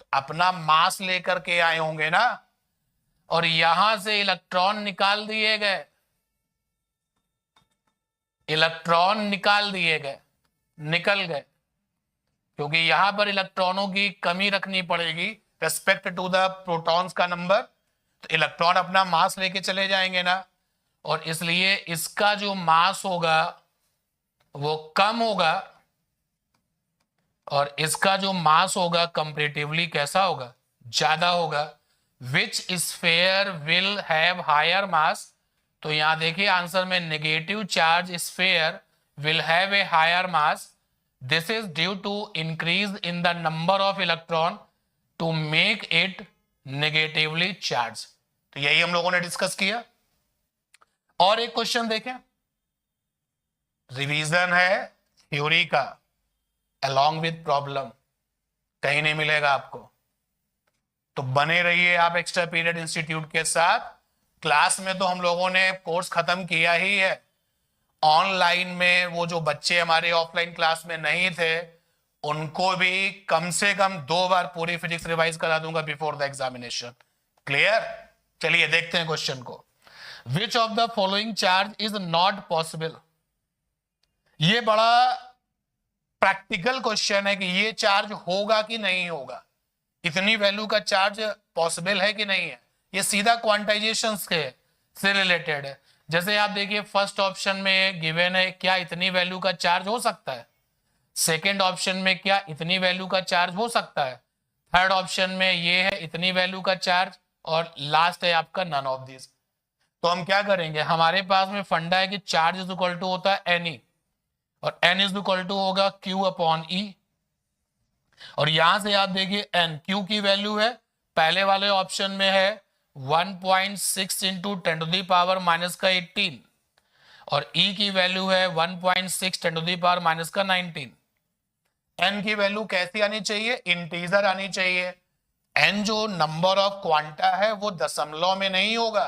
तो अपना मास लेकर के आए होंगे ना, और यहां से इलेक्ट्रॉन निकाल दिए गए, इलेक्ट्रॉन निकाल दिए गए, निकल गए, क्योंकि यहां पर इलेक्ट्रॉनों की कमी रखनी पड़ेगी रेस्पेक्ट टू द प्रोटॉन्स का नंबर। तो इलेक्ट्रॉन अपना मास लेके चले जाएंगे ना, और इसलिए इसका जो मास होगा वो कम होगा और इसका जो मास होगा कंपैरेटिवली कैसा होगा? ज्यादा होगा। Which sphere will have higher mass? तो यहां देखिए आंसर में negative charge sphere will have a higher mass. This is due to increase in the number of electron to make it negatively charge. तो यही हम लोगों ने डिस्कस किया। और एक क्वेश्चन देखें, रिवीजन है थ्योरी का along with प्रॉब्लम, कहीं नहीं मिलेगा आपको, तो बने रहिए आप एक्स्ट्रा पीरियड इंस्टीट्यूट के साथ। क्लास में तो हम लोगों ने कोर्स खत्म किया ही है, ऑनलाइन में वो जो बच्चे हमारे ऑफलाइन क्लास में नहीं थे उनको भी कम से कम 2 बार पूरी फिजिक्स रिवाइज करा दूंगा बिफोर द एग्जामिनेशन। क्लियर? चलिए देखते हैं क्वेश्चन को। विच of the following charge is not possible. ये बड़ा प्रैक्टिकल क्वेश्चन है कि ये चार्ज होगा कि नहीं होगा, इतनी वैल्यू का चार्ज पॉसिबल है कि नहीं है। ये सीधा क्वांटाइजेशन से रिलेटेड है। जैसे आप देखिए फर्स्ट ऑप्शन में गिवन है क्या इतनी वैल्यू का चार्ज हो सकता है, सेकेंड ऑप्शन में क्या इतनी वैल्यू का चार्ज हो सकता है, थर्ड ऑप्शन में ये है इतनी वैल्यू का चार्ज, और लास्ट है आपका नन ऑफ दिस। तो हम क्या करेंगे, हमारे पास में फंडा है कि चार्ज इज इक्वल टू होता है एन, और एन इज इक्वल टू होगा क्यू अपॉन ई। और यहां से आप देखिए एन, क्यू की वैल्यू है पहले वाले ऑप्शन में है 1.6 into 10 to the power minus का 18, और ई की वैल्यू है 1.6 10 टू दी पावर माइनस का 19। एन की वैल्यू कैसी आनी चाहिए, इंटीजर आनी चाहिए। एन जो नंबर ऑफ क्वांटा है वो दशमलव में नहीं होगा,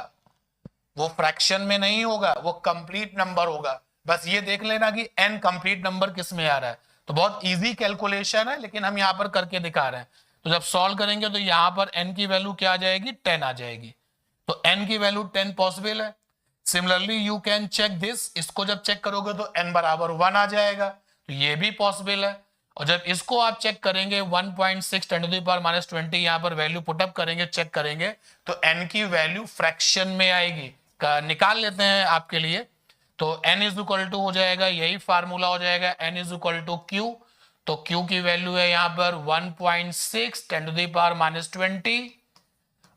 वो फ्रैक्शन में नहीं होगा, वो कंप्लीट नंबर होगा। बस ये देख लेना कि एन कंप्लीट नंबर किस में आ रहा है। तो बहुत इजी कैलकुलेशन है लेकिन हम यहाँ पर करके दिखा रहे हैं। तो जब सॉल्व करेंगे तो यहाँ पर एन की वैल्यू क्या आ जाएगी, 10 आ जाएगी। तो एन की वैल्यू 10 पॉसिबल है। Similarly you can check this, इसको जब चेक करोगे तो एन बराबर 1 आ जाएगा, तो ये भी पॉसिबल है। और जब इसको आप चेक करेंगे 1.6 10 टू द पावर माइनस 20 यहाँ पर वैल्यू पुटअप करेंगे, चेक करेंगे तो एन की वैल्यू फ्रैक्शन में आएगी। निकाल लेते हैं आपके लिए। तो n इज इक्वल टू हो जाएगा, यही फार्मूला हो जाएगा, n is equal to Q. तो q की वैल्यू है यहाँ पर 1.6 10 टू द पावर माइनस 20,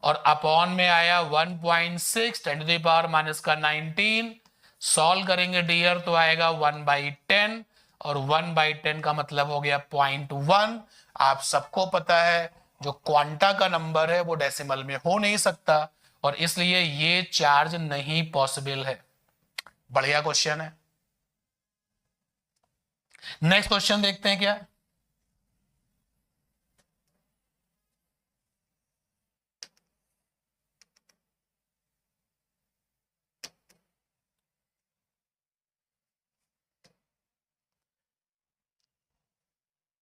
और अपॉन में आया 1.6 10 टू द पावर माइनस का 19। सॉल्व करेंगे डियर तो आएगा 1/10, और 1/10 का मतलब हो गया 0.1। आप सबको पता है जो क्वांटा का नंबर है वो डेसिमल में हो नहीं सकता, और इसलिए ये चार्ज नहीं पॉसिबल है। बढ़िया क्वेश्चन है। नेक्स्ट क्वेश्चन देखते हैं क्या।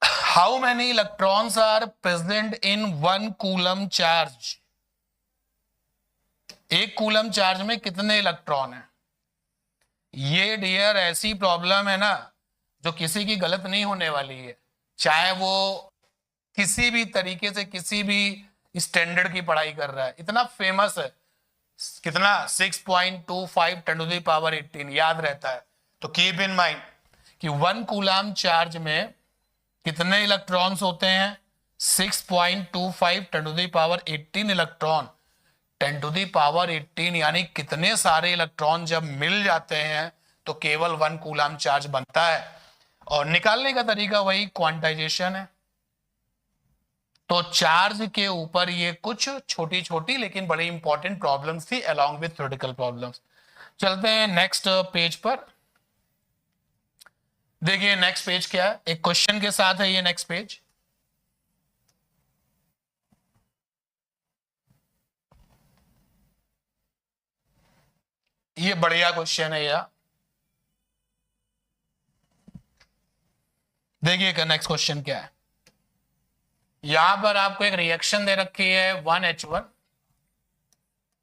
How many electrons are present in 1 coulomb charge. एक कूलम चार्ज में कितने इलेक्ट्रॉन हैं। ये डियर ऐसी प्रॉब्लम है ना जो किसी की गलत नहीं होने वाली है, चाहे वो किसी भी तरीके से किसी भी स्टैंडर्ड की पढ़ाई कर रहा है। इतना फेमस है, कितना 6.25 10 टू द पावर 18 याद रहता है। तो कीप इन माइंड कि 1 कूलम चार्ज में कितने इलेक्ट्रॉन्स होते हैं, 6.25 10 to the power 18 electron. 10 to the power 18 यानी कितने सारे इलेक्ट्रॉन जब मिल जाते हैं तो केवल 1 कूलम चार्ज बनता है। और निकालने का तरीका वही क्वांटाइजेशन है। तो चार्ज के ऊपर ये कुछ छोटी छोटी लेकिन बड़ी इंपॉर्टेंट प्रॉब्लम्स थी अलॉन्ग विथ थ्योरेटिकल प्रॉब्लम्स। चलते हैं नेक्स्ट पेज पर। देखिए नेक्स्ट पेज क्या है, एक क्वेश्चन के साथ है ये नेक्स्ट पेज। ये बढ़िया क्वेश्चन है यार। देखिए नेक्स्ट क्वेश्चन क्या है। यहां पर आपको एक रिएक्शन दे रखी है 1H1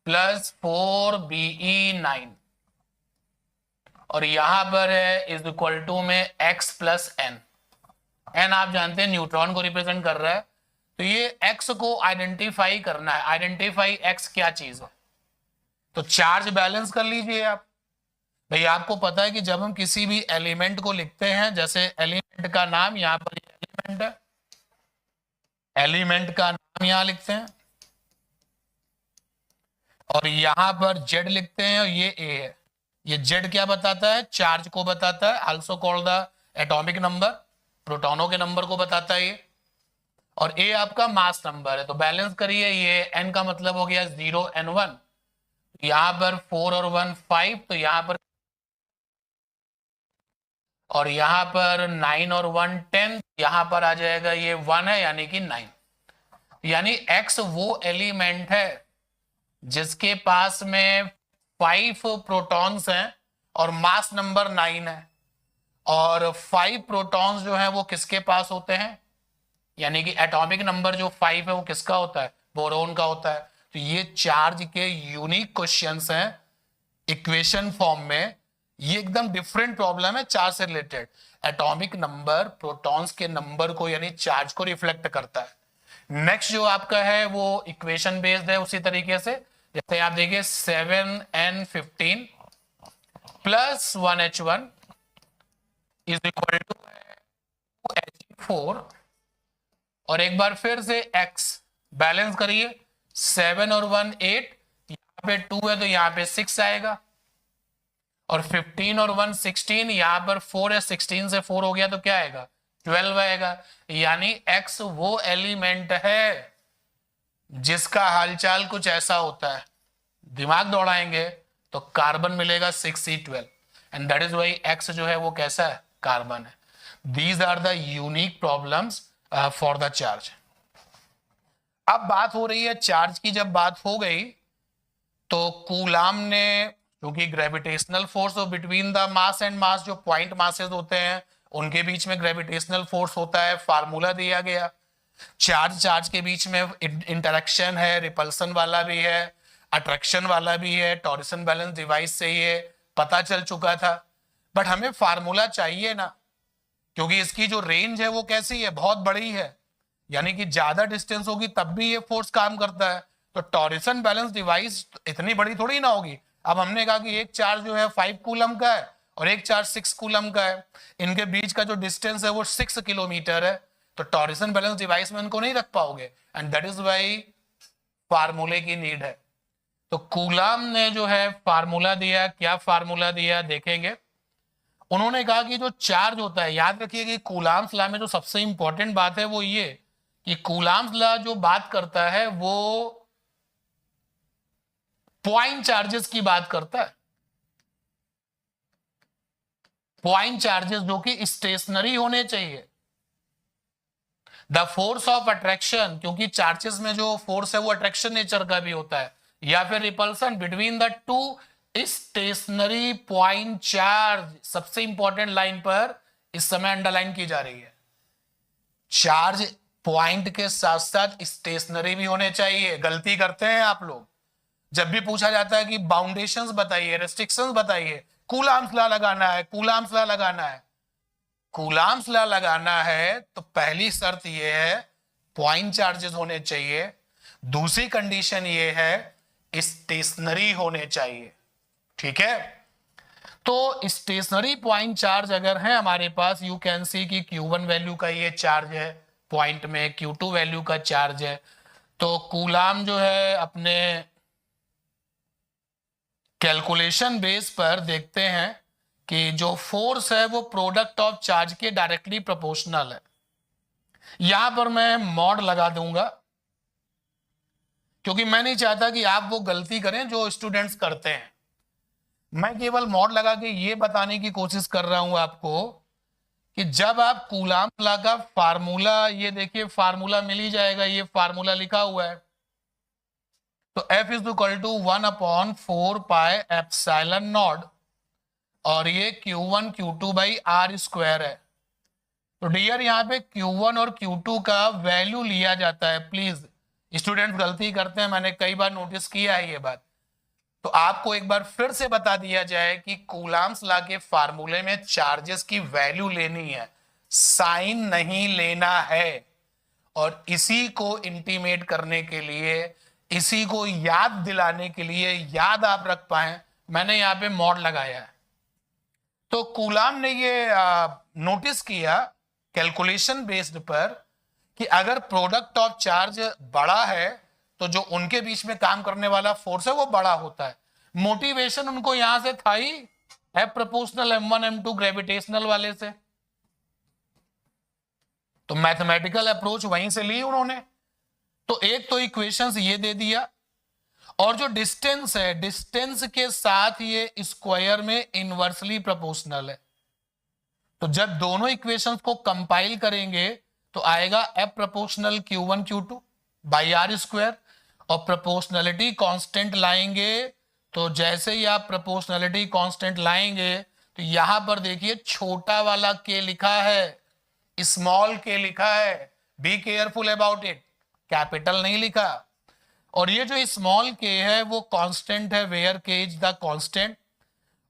प्लस 4Be9, और यहां पर है इज इक्वल टू में x प्लस n। n आप जानते हैं न्यूट्रॉन को रिप्रेजेंट कर रहा है, तो ये x को आइडेंटिफाई करना है। आइडेंटिफाई x क्या चीज है, तो चार्ज बैलेंस कर लीजिए आप। भाई आपको पता है कि जब हम किसी भी एलिमेंट को लिखते हैं, जैसे एलिमेंट का नाम यहां पर एलिमेंट है, एलिमेंट का नाम यहां लिखते हैं, और यहां पर Z लिखते हैं और ये A है। ये Z क्या बताता है, चार्ज को बताता है, also called the atomic number, प्रोटॉनों के नंबर को बताता है ये। और A आपका मास नंबर है। तो बैलेंस करिए, ये n का मतलब हो गया 0 n1, यहां पर 4 और 1 5, तो यहां पर, और यहां पर 9 और 1 10, यहां पर आ जाएगा ये 1 है यानी कि 9। यानी x वो एलिमेंट है जिसके पास में 5 प्रोटॉन्स हैं और मास नंबर 9 है, और 5 प्रोटॉन्स जो हैं वो किसके पास होते हैं, यानी कि एटॉमिक नंबर जो 5 है वो किसका होता है, बोरोन का होता है। तो ये चार्ज के यूनिक क्वेश्चंस हैं इक्वेशन फॉर्म में। ये एकदम डिफरेंट प्रॉब्लम है चार्ज से रिलेटेड। एटॉमिक नंबर प्रोटॉन्स के नंबर को यानी चार्ज को रिफ्लेक्ट करता है। नेक्स्ट जो आपका है वो इक्वेशन बेस्ड है उसी तरीके से, जैसे आप देखिए 7n15 plus 1h1 is equal to 2h4, और एक बार फिर से x बैलेंस करिए, 7 और 1 8, यहाँ पे 2 है तो यहाँ पे 6 आएगा, और 15 और 1 16, यहाँ पर 4 है, 16 से 4 हो गया तो क्या आएगा, 12 आएगा। यानी x वो एलिमेंट है जिसका हालचाल कुछ ऐसा होता है, दिमाग दौड़ाएंगे तो कार्बन मिलेगा 6c12, and that is why x जो है वो कैसा है, कार्बन है। These are the unique problems for the charge. अब बात हो रही है चार्ज की। जब बात हो गई तो कूलाम ने, क्योंकि gravitational force between the mass and mass, जो पॉइंट मासेस होते हैं उनके बीच में ग्रेविटेशनल फोर्स होता है, फार्मूला दिया गया। चार्ज के बीच में इंटरेक्शन है, रिपल्सन वाला भी है, अट्रैक्शन वाला भी है, टॉरसन बैलेंस डिवाइस से ये पता चल चुका था। बट हमें फार्मूला चाहिए ना, क्योंकि इसकी जो रेंज है वो कैसी है, बहुत बड़ी है, यानी कि ज्यादा डिस्टेंस होगी तब भी ये फोर्स काम करता है। तो टॉरसन बैलेंस डिवाइस इतनी बड़ी थोड़ी ना होगी। अब हमने कहा कि एक चार्ज जो है 5 कूलम का है और एक चार्ज 6 कूलम का है, इनके बीच का जो डिस्टेंस है वो 6 किलोमीटर है, तो टॉरसन बैलेंस डिवाइस में इनको नहीं रख पाओगे, एंड दैट इज वाई फार्मूले की नीड है। तो कूलाम ने जो है फार्मूला दिया, क्या फार्मूला दिया देखेंगे। उन्होंने कहा कि जो चार्ज होता है, याद रखिए कि कूलाम्स लॉ में जो सबसे इंपॉर्टेंट बात है वो ये कि कूलाम्स लॉ जो बात करता है वो पॉइंट चार्जेस की बात करता है, पॉइंट चार्जेस जो कि स्टेशनरी होने चाहिए। द फोर्स ऑफ अट्रैक्शन, क्योंकि चार्जेस में जो फोर्स है वो अट्रैक्शन नेचर का भी होता है, या फिर repulsion between the two stationary point charge. सबसे इंपॉर्टेंट लाइन पर इस समय अंडरलाइन की जा रही है, चार्ज पॉइंट के साथ साथ स्टेशनरी भी होने चाहिए। गलती करते हैं आप लोग, जब भी पूछा जाता है कि बाउंडेशंस बताइए, रेस्ट्रिक्शंस बताइए, कूलाम्स लॉ लगाना है, कूलाम्स लॉ लगाना है, कूलाम्स लॉ लगाना है तो पहली शर्त यह है पॉइंट चार्जेस होने चाहिए, दूसरी कंडीशन ये है स्टेशनरी होने चाहिए। ठीक है, तो स्टेशनरी पॉइंट चार्ज अगर है हमारे पास, यू कैन सी कि Q1 वैल्यू का ये चार्ज है पॉइंट में, Q2 वैल्यू का चार्ज है, तो कूलाम जो है अपने कैलकुलेशन बेस पर देखते हैं कि जो फोर्स है वो प्रोडक्ट ऑफ चार्ज के डायरेक्टली प्रोपोर्शनल है। यहां पर मैं मॉड लगा दूंगा, क्योंकि मैं नहीं चाहता कि आप वो गलती करें जो स्टूडेंट्स करते हैं। मैं केवल मॉड लगा के ये बताने की कोशिश कर रहा हूं आपको कि जब आप कूलाम लॉ का फार्मूला, ये देखिए फार्मूला मिल ही जाएगा, ये फार्मूला लिखा हुआ है, तो F is equal to 1/4 pi epsilon naught, और ये Q1 Q2 by R square है। तो डियर यहाँ पे Q1 और Q2 का वैल्यू लिया जाता है। प्लीज स्टूडेंट्स गलती करते हैं, मैंने कई बार नोटिस किया है ये बात, तो आपको एक बार फिर से बता दिया जाए कि कूलाम्स लॉ के फार्मूले में चार्जेस की वैल्यू लेनी है, साइन नहीं लेना है। और इसी को इंटीमेट करने के लिए, इसी को याद दिलाने के लिए, याद आप रख पाए, मैंने यहाँ पे मॉड लगाया है। तो कूलाम ने ये नोटिस किया कैलकुलेशन बेस्ड पर कि अगर प्रोडक्ट ऑफ चार्ज बड़ा है तो जो उनके बीच में काम करने वाला फोर्स है वो बड़ा होता है। मोटिवेशन उनको यहां से था ही, है प्रोपोर्शनल M1 M2 ग्रेविटेशनल वाले से, तो मैथमेटिकल अप्रोच वहीं से ली उन्होंने। तो एक तो इक्वेशंस ये दे दिया, और जो डिस्टेंस है, डिस्टेंस के साथ ये स्क्वायर में इनवर्सली प्रोपोर्शनल है। तो जब दोनों इक्वेशंस को कंपाइल करेंगे तो आएगा F proportional Q1 Q2 by R square, और प्रोपोर्शनलिटी कांस्टेंट लाएंगे, तो जैसे ही आप प्रोपोर्शनलिटी कांस्टेंट लाएंगे तो यहां पर देखिए छोटा वाला के लिखा है, स्मॉल के लिखा है, be careful about it, capital नहीं लिखा। और ये जो स्मॉल के है वो कांस्टेंट है, वेयर के इज द कांस्टेंट,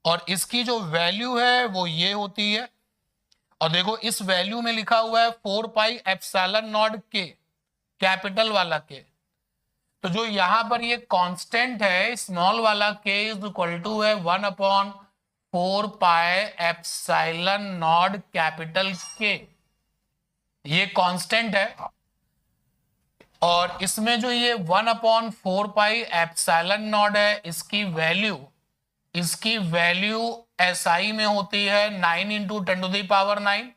और इसकी जो वैल्यू है वो ये होती है। और देखो इस वैल्यू में लिखा हुआ है 4 पाई एप्सिलॉन नॉट के, कैपिटल वाला के। तो जो यहां पर ये कांस्टेंट है स्मॉल वाला के इज इक्वल टू है 1/4 पाई एप्सिलॉन नॉट कैपिटल के, ये कांस्टेंट है। और इसमें जो ये 1/4 पाई एप्सिलॉन नॉट है इसकी वैल्यू SI में होती है 9 × 10⁹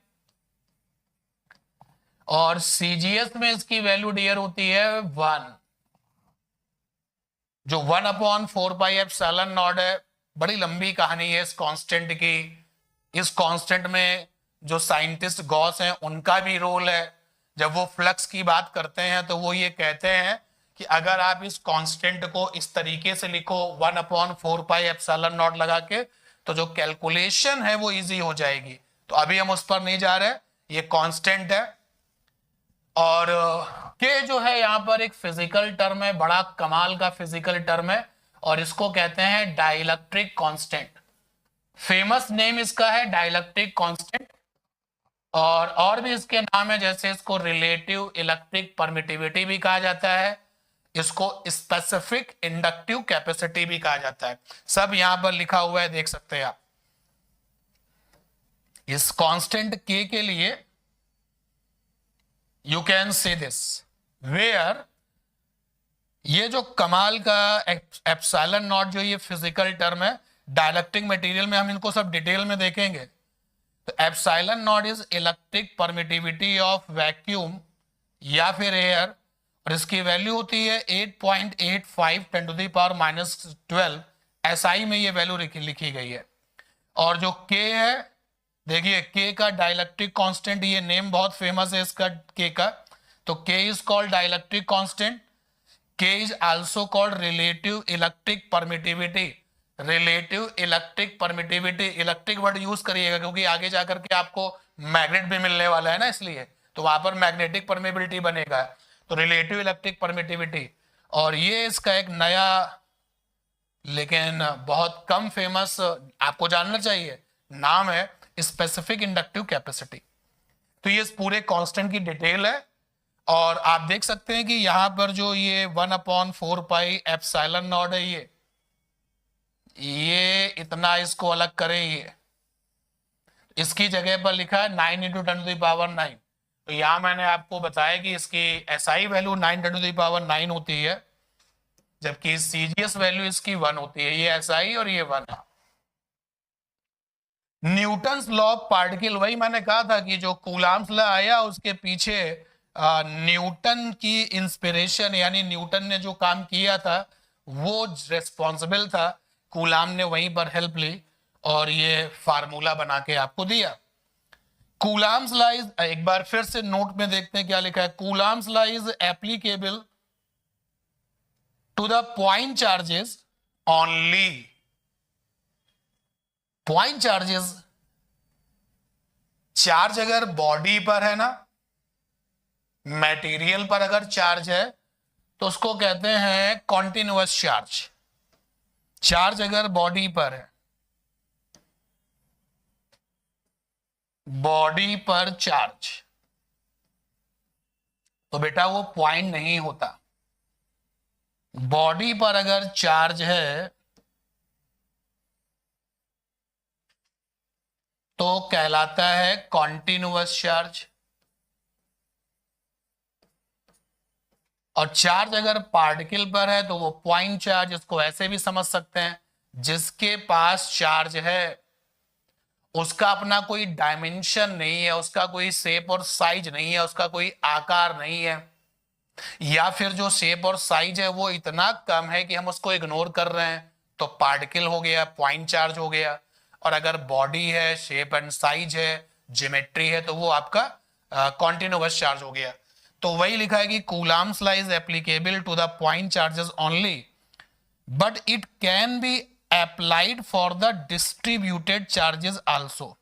और CGS में इसकी वैल्यू डियर होती है 1। जो 1/4 पाई एप्सिलॉन नॉट है, बड़ी लंबी कहानी है इस कांस्टेंट की। इस कांस्टेंट में जो साइंटिस्ट गॉस हैं उनका भी रोल है। जब वो फ्लक्स की बात करते हैं तो वो ये कहते हैं कि अगर आप इस कांस्टेंट को इस तरीके से लिखो 1/4 पाई एप्सिलॉन नॉट लगा के, तो जो कैलकुलेशन है वो इजी हो जाएगी। तो अभी हम उस पर नहीं जा रहे, ये कांस्टेंट है। और के जो है यहाँ पर एक फिजिकल टर्म है, बड़ा कमाल का फिजिकल टर्म है, और इसको कहते हैं डाइलेक्ट्रिक कांस्टेंट। फेमस नेम इसका है डाइलेक्ट्रिक कांस्टेंट। और भी इसके नाम है, जैसे इसको रिलेटिव इलेक्ट्रिक परमिटिविटी भी कहा जाता है, इसको स्पेसिफिक इंडक्टिव कैपेसिटी भी कहा जाता है। सब यहां पर लिखा हुआ है, देख सकते हैं आप। इस कांस्टेंट के लिए you can say this where, ये जो कमाल का एप्सिलॉन नॉट जो ये फिजिकल टर्म है, डाइलेक्ट्रिक मटेरियल में हम इनको सब डिटेल में देखेंगे। तो epsilon naught is electric permittivity of vacuum या फिर एयर, और इसकी वैल्यू होती है 8.85 10⁻⁻12। SI में ये वैल्यू लिखी गई है। और जो K है, देखिए K का डाइलेक्ट्रिक कांस्टेंट, ये नेम बहुत फेमस है इसका K का। तो K is called dielectric constant. K is also called relative electric permittivity. Relative electric permittivity, electric word use करिएगा क्योंकि आगे जाकर के आपको मैग्नेट भी मिलने वाला है ना, इसलिए तो वहां पर मैग्नेटिक परमिबिलिटी बनेगा। तो रिलेटिव इलेक्ट्रिक परमिटिविटी। और ये इसका एक नया लेकिन बहुत कम फेमस, आपको जानना चाहिए, नाम है स्पेसिफिक इंडक्टिव कैपेसिटी। तो ये इस पूरे कांस्टेंट की डिटेल है। और आप देख सकते हैं कि यहां पर जो ये 1/4 पाई एप्सिलॉन नॉट है, ये इतना, इसको अलग करें, ये इसकी जगह पर लिखा है 9 × 10⁹9। तो यहां मैंने आपको बताया कि इसकी SI वैल्यू 9 × 10⁹9 होती है, जबकि CGS वैल्यू इसकी 1 होती है। ये SI और ये 1 है। न्यूटन्स लॉ ऑफ पार्टिकल, वही मैंने कहा था कि जो कूलाम्स लॉ आया उसके पीछे न्यूटन की इंस्पिरेशन, यानी न्यूटन ने जो काम किया था वो रेस्पॉन्सिबल था, कूलाम ने वहीं पर हेल्प ली और ये फार्मूला बना के आपको दिया। कूलाम्स लॉ इज, एक बार फिर से नोट में देखते हैं क्या लिखा है। Coulomb's law is applicable to the point charges only. Point charges, charge अगर बॉडी पर है ना, मटेरियल पर अगर चार्ज है तो उसको कहते हैं कॉन्टिन्यूअस चार्ज। चार्ज अगर बॉडी पर है, बॉडी पर चार्ज, तो बेटा वो पॉइंट नहीं होता। बॉडी पर अगर चार्ज है तो कहलाता है कॉन्टिन्यूअस चार्ज। और चार्ज अगर पार्टिकल पर है तो वो पॉइंट चार्ज। इसको ऐसे भी समझ सकते हैं, जिसके पास चार्ज है उसका अपना कोई डायमेंशन नहीं है, उसका कोई शेप और साइज नहीं है, उसका कोई आकार नहीं है, या फिर जो शेप और साइज है वो इतना कम है कि हम उसको इग्नोर कर रहे हैं, तो पार्टिकल हो गया, पॉइंट चार्ज हो गया। और अगर बॉडी है, शेप एंड साइज है, ज्योमेट्री है, तो वो आपका कॉन्टिन्यूअस चार्ज हो गया। तो वही लिखा है कि coulomb's law is applicable to the point charges only, but it can be applied for the distributed charges also.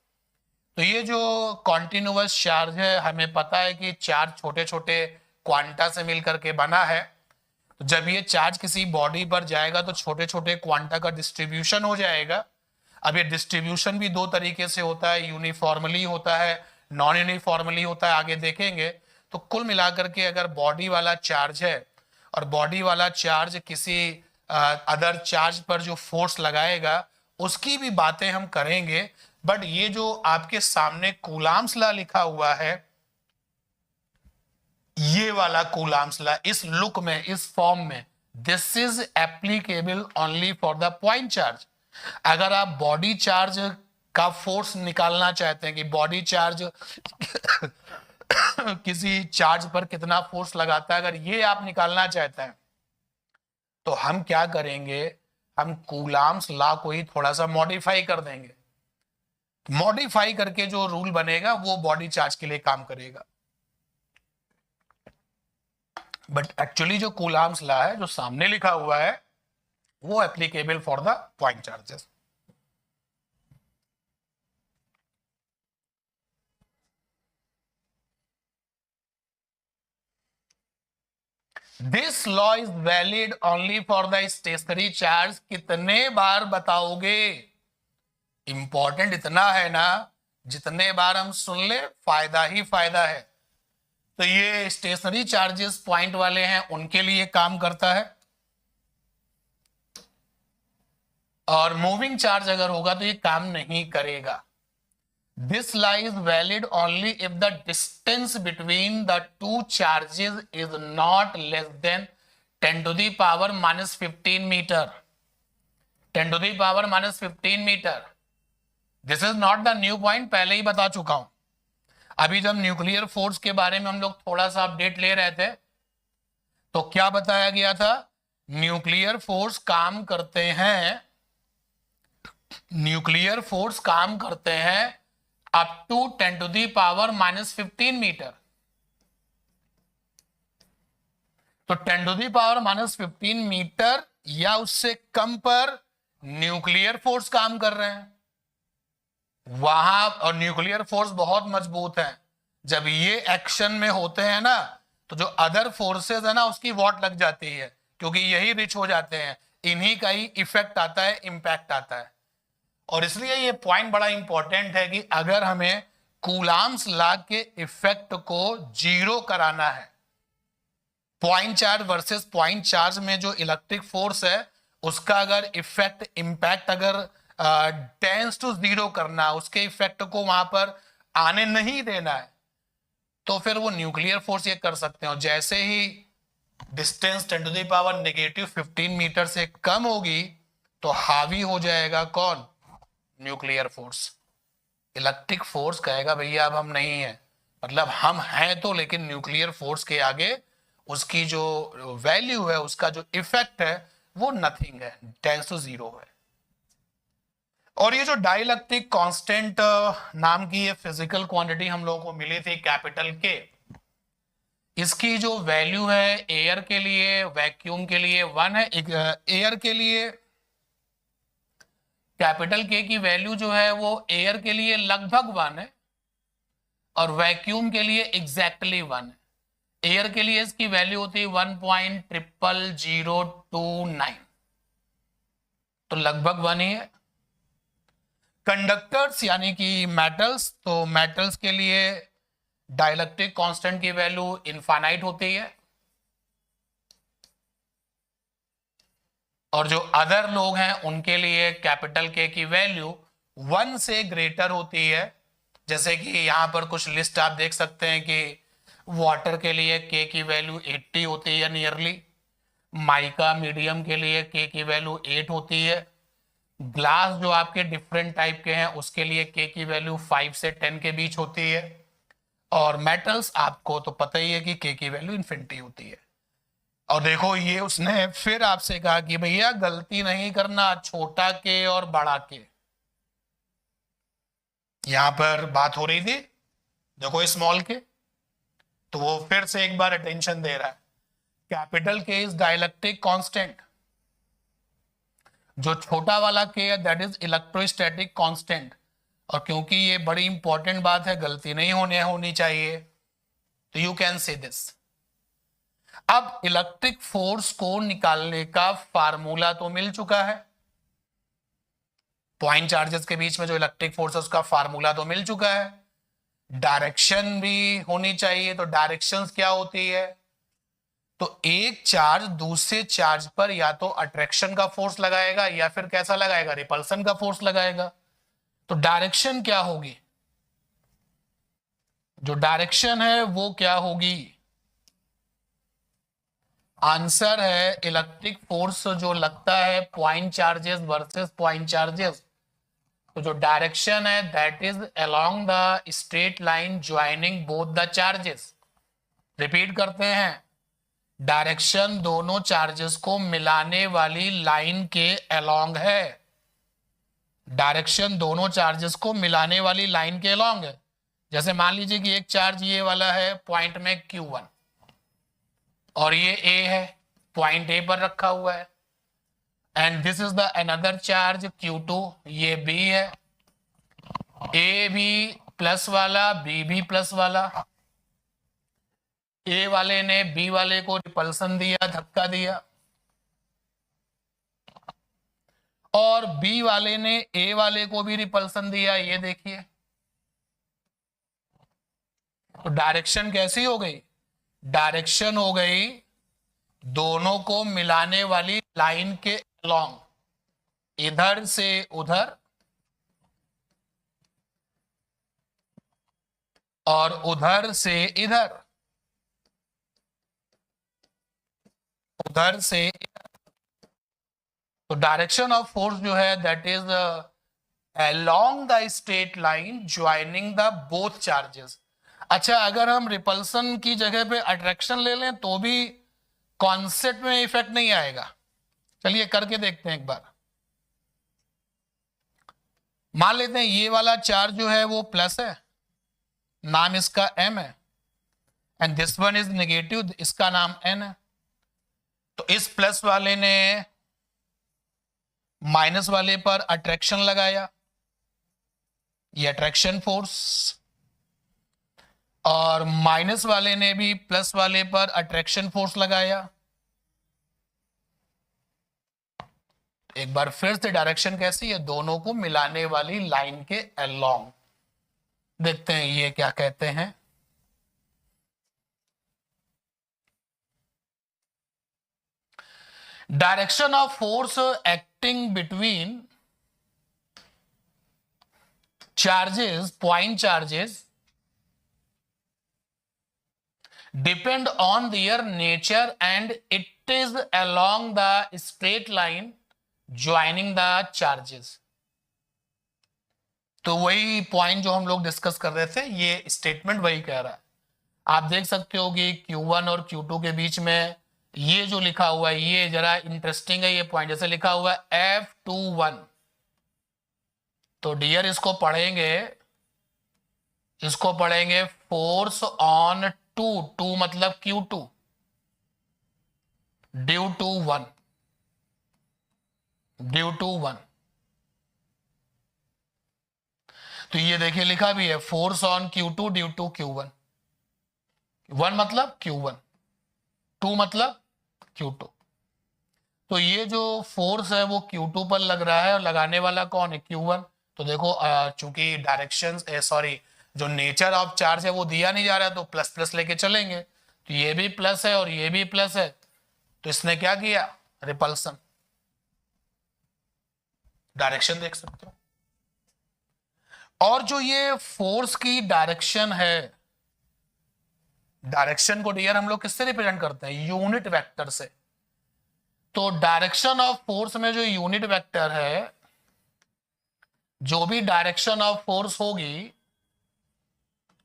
तो ये जो कॉन्टिन्यूअस चार्ज है, हमें पता है कि चार्ज छोटे छोटे क्वांटा से मिलकर के बना है। तो जब ये चार्ज किसी बॉडी पर जाएगा तो छोटे छोटे क्वांटा का डिस्ट्रीब्यूशन हो जाएगा। अब ये डिस्ट्रीब्यूशन भी दो तरीके से होता है, यूनिफॉर्मली होता है, नॉन यूनिफॉर्मली होता है, आगे देखेंगे। तो कुल मिलाकर के अगर बॉडी वाला चार्ज है और बॉडी वाला चार्ज किसी अदर चार्ज पर जो फोर्स लगाएगा उसकी भी बातें हम करेंगे। बट ये जो आपके सामने कूलाम्स लॉ लिखा हुआ है, ये वाला कूलाम्स लॉ इस लुक में, इस फॉर्म में, this is applicable only for the point charge. अगर आप बॉडी चार्ज का फोर्स निकालना चाहते हैं कि बॉडी चार्ज किसी चार्ज पर कितना फोर्स लगाता है, अगर ये आप निकालना चाहते हैं तो हम क्या करेंगे, हम कूलाम्स लॉ को ही थोड़ा सा मॉडिफाई कर देंगे। मॉडिफाई करके जो रूल बनेगा वो बॉडी चार्ज के लिए काम करेगा। बट एक्चुअली जो कूलाम्स लॉ है जो सामने लिखा हुआ है वो applicable for the point charges. This law is valid only for the stationary charge. कितने बार बताओगे? इंपॉर्टेंट इतना है ना, जितने बार हम सुन ले फायदा ही फायदा है। तो ये स्टेशनरी चार्जेस पॉइंट वाले हैं उनके लिए काम करता है, और मूविंग चार्ज अगर होगा तो ये काम नहीं करेगा। This law is valid only if the distance between the two charges is not less than 10 to the power -15 metre. 10 to the power -15 metre. This is not the new point, पहले ही बता चुका हूं। अभी जब न्यूक्लियर फोर्स के बारे में हम लोग थोड़ा सा अपडेट ले रहे थे तो क्या बताया गया था, न्यूक्लियर फोर्स काम करते हैं, न्यूक्लियर फोर्स काम करते हैं up to 10 to the power -15 metre. तो 10 to the power -15 मीटर या उससे कम पर न्यूक्लियर फोर्स काम कर रहे हैं वहां, और न्यूक्लियर फोर्स बहुत मजबूत है। जब ये एक्शन में होते हैं ना तो जो अदर फोर्सेस है ना उसकी वॉट लग जाती है, क्योंकि यही रिच हो जाते हैं, इन्हीं का ही इफेक्ट आता है, इंपैक्ट आता है। और इसलिए ये पॉइंट बड़ा इंपॉर्टेंट है कि अगर हमें कूलाम्स लॉ के इफेक्ट को जीरो कराना है, point charge versus point charge में जो इलेक्ट्रिक फोर्स है उसका अगर इफेक्ट, इंपैक्ट अगर टेंस टू जीरो करना, उसके इफेक्ट को वहां पर आने नहीं देना है, तो फिर वो न्यूक्लियर फोर्स ये कर सकते हैं। और जैसे ही distance 10 to the power -15 metre से कम होगी तो हावी हो जाएगा कौन, न्यूक्लियर फोर्स। इलेक्ट्रिक फोर्स कहेगा भैया अब हम नहीं है, मतलब हम हैं तो, लेकिन न्यूक्लियर फोर्स के आगे उसकी जो वैल्यू है, उसका जो इफेक्ट है वो नथिंग है, टेंस टू जीरो है। और ये जो डाइलेक्ट्रिक कांस्टेंट नाम की ये फिजिकल क्वांटिटी हम लोगों को मिली थी कैपिटल के, इसकी जो वैल्यू है एयर के लिए, वैक्यूम के लिए 1 है। एयर के लिए कैपिटल के की वैल्यू जो है वो एयर के लिए लगभग 1 है और वैक्यूम के लिए एग्जैक्टली 1 है। एयर के लिए इसकी वैल्यू होती है 1.00029, तो लगभग 1 ही है। कंडक्टर्स यानी कि मेटल्स, तो मेटल्स के लिए डाइलेक्ट्रिक कांस्टेंट की वैल्यू इनफाइनाइट होती है, और जो अदर लोग हैं उनके लिए कैपिटल के की वैल्यू 1 से ग्रेटर होती है। जैसे कि यहां पर कुछ लिस्ट आप देख सकते हैं कि वाटर के लिए के की वैल्यू 80 होती है नियरली, माइका मीडियम के लिए के की वैल्यू 8 होती है, ग्लास जो आपके डिफरेंट टाइप के हैं उसके लिए के की वैल्यू 5 से 10 के बीच होती है, और मेटल्स आपको तो पता ही है कि के की वैल्यू इन्फिनिटी होती है। और देखो ये उसने फिर आपसे कहा कि भैया गलती नहीं करना छोटा के और बड़ा के, यहां पर बात हो रही थी देखो स्मॉल के, तो वो फिर से एक बार अटेंशन दे रहा है। कैपिटल के इज डाइलेक्ट्रिक कांस्टेंट, जो छोटा वाला के है दैट इज इलेक्ट्रोस्टैटिक कांस्टेंट। और क्योंकि ये बड़ी इंपॉर्टेंट बात है, गलती नहीं होनी चाहिए, तो यू कैन से दिस। अब इलेक्ट्रिक फोर्स को निकालने का फार्मूला तो मिल चुका है, पॉइंट चार्जेस के बीच में जो इलेक्ट्रिक फोर्स है उसका फार्मूला तो मिल चुका है, डायरेक्शन भी होनी चाहिए। तो डायरेक्शंस क्या होती है, तो एक चार्ज दूसरे चार्ज पर या तो अट्रैक्शन का फोर्स लगाएगा या फिर कैसा लगाएगा, रिपल्सन का फोर्स लगाएगा। तो डायरेक्शन क्या होगी, जो डायरेक्शन है वो क्या होगी, आंसर है इलेक्ट्रिक फोर्स जो लगता है point charges versus point charges. तो जो डायरेक्शन है that is along the straight line joining both the charges. Repeat करते हैं, डायरेक्शन दोनों चार्जेस को मिलाने वाली लाइन के अलोंग है। डायरेक्शन दोनों चार्जेस को मिलाने वाली लाइन के अलोंग है। जैसे मान लीजिए कि एक चार्ज ये वाला है पॉइंट में Q1 और ये A है, पॉइंट A पर रखा हुआ है, and this is the another charge Q2, ये B है, A भी प्लस वाला, B भी प्लस वाला। A वाले ने B वाले को रिपल्सन दिया, धक्का दिया, और B वाले ने A वाले को भी रिपल्सन दिया, ये देखिए। तो डायरेक्शन कैसी हो गई, डायरेक्शन हो गई दोनों को मिलाने वाली लाइन के अलोंग, इधर से उधर और उधर से इधर, उधर से इधर। तो डायरेक्शन ऑफ फोर्स जो है that is along the straight line joining the both charges. अच्छा, अगर हम रिपल्सन की जगह पे अट्रैक्शन ले लें तो भी कॉन्सेप्ट में इफेक्ट नहीं आएगा। चलिए करके देखते हैं एक बार। मान लेते हैं ये वाला चार्ज जो है वो प्लस है, नाम इसका M है, and this one is negative, इसका नाम N है। तो इस प्लस वाले ने माइनस वाले पर अट्रैक्शन लगाया, ये अट्रैक्शन फोर्स, और माइनस वाले ने भी प्लस वाले पर अट्रैक्शन फोर्स लगाया। एक बार फिर से डायरेक्शन कैसी है, दोनों को मिलाने वाली लाइन के अलोंग। देखते हैं ये क्या कहते हैं। Direction of force acting between charges, point charges, depend on their nature and it is along the straight line joining the charges। तो वही पॉइंट जो हम लोग डिस्कस कर रहे थे, ये स्टेटमेंट वही कह रहा है। आप देख सकते हो कि Q1 और Q2 के बीच में ये जो लिखा हुआ है ये जरा इंटरेस्टिंग है। ये पॉइंट जैसे लिखा हुआ है F21, तो डियर इसको पढ़ेंगे फोर्स ऑन टू मतलब Q2 ड्यू टू वन। तो ये देखिए लिखा भी है force on Q2 due to Q1। 1 मतलब Q1, 2 मतलब Q2। तो ये जो फोर्स है वो Q2 पर लग रहा है और लगाने वाला कौन है, Q1। तो देखो चूंकि डायरेक्शन जो नेचर ऑफ चार्ज है वो दिया नहीं जा रहा है, तो प्लस प्लस लेके चलेंगे। तो ये भी प्लस है और ये भी प्लस है, तो इसने क्या किया, रिपल्सन। डायरेक्शन देख सकते हो। और जो ये फोर्स की डायरेक्शन है, डायरेक्शन को डियर हम लोग किससे रिप्रेजेंट करते हैं, यूनिट वेक्टर से। तो डायरेक्शन ऑफ फोर्स में जो यूनिट वेक्टर है, जो भी डायरेक्शन ऑफ फोर्स होगी,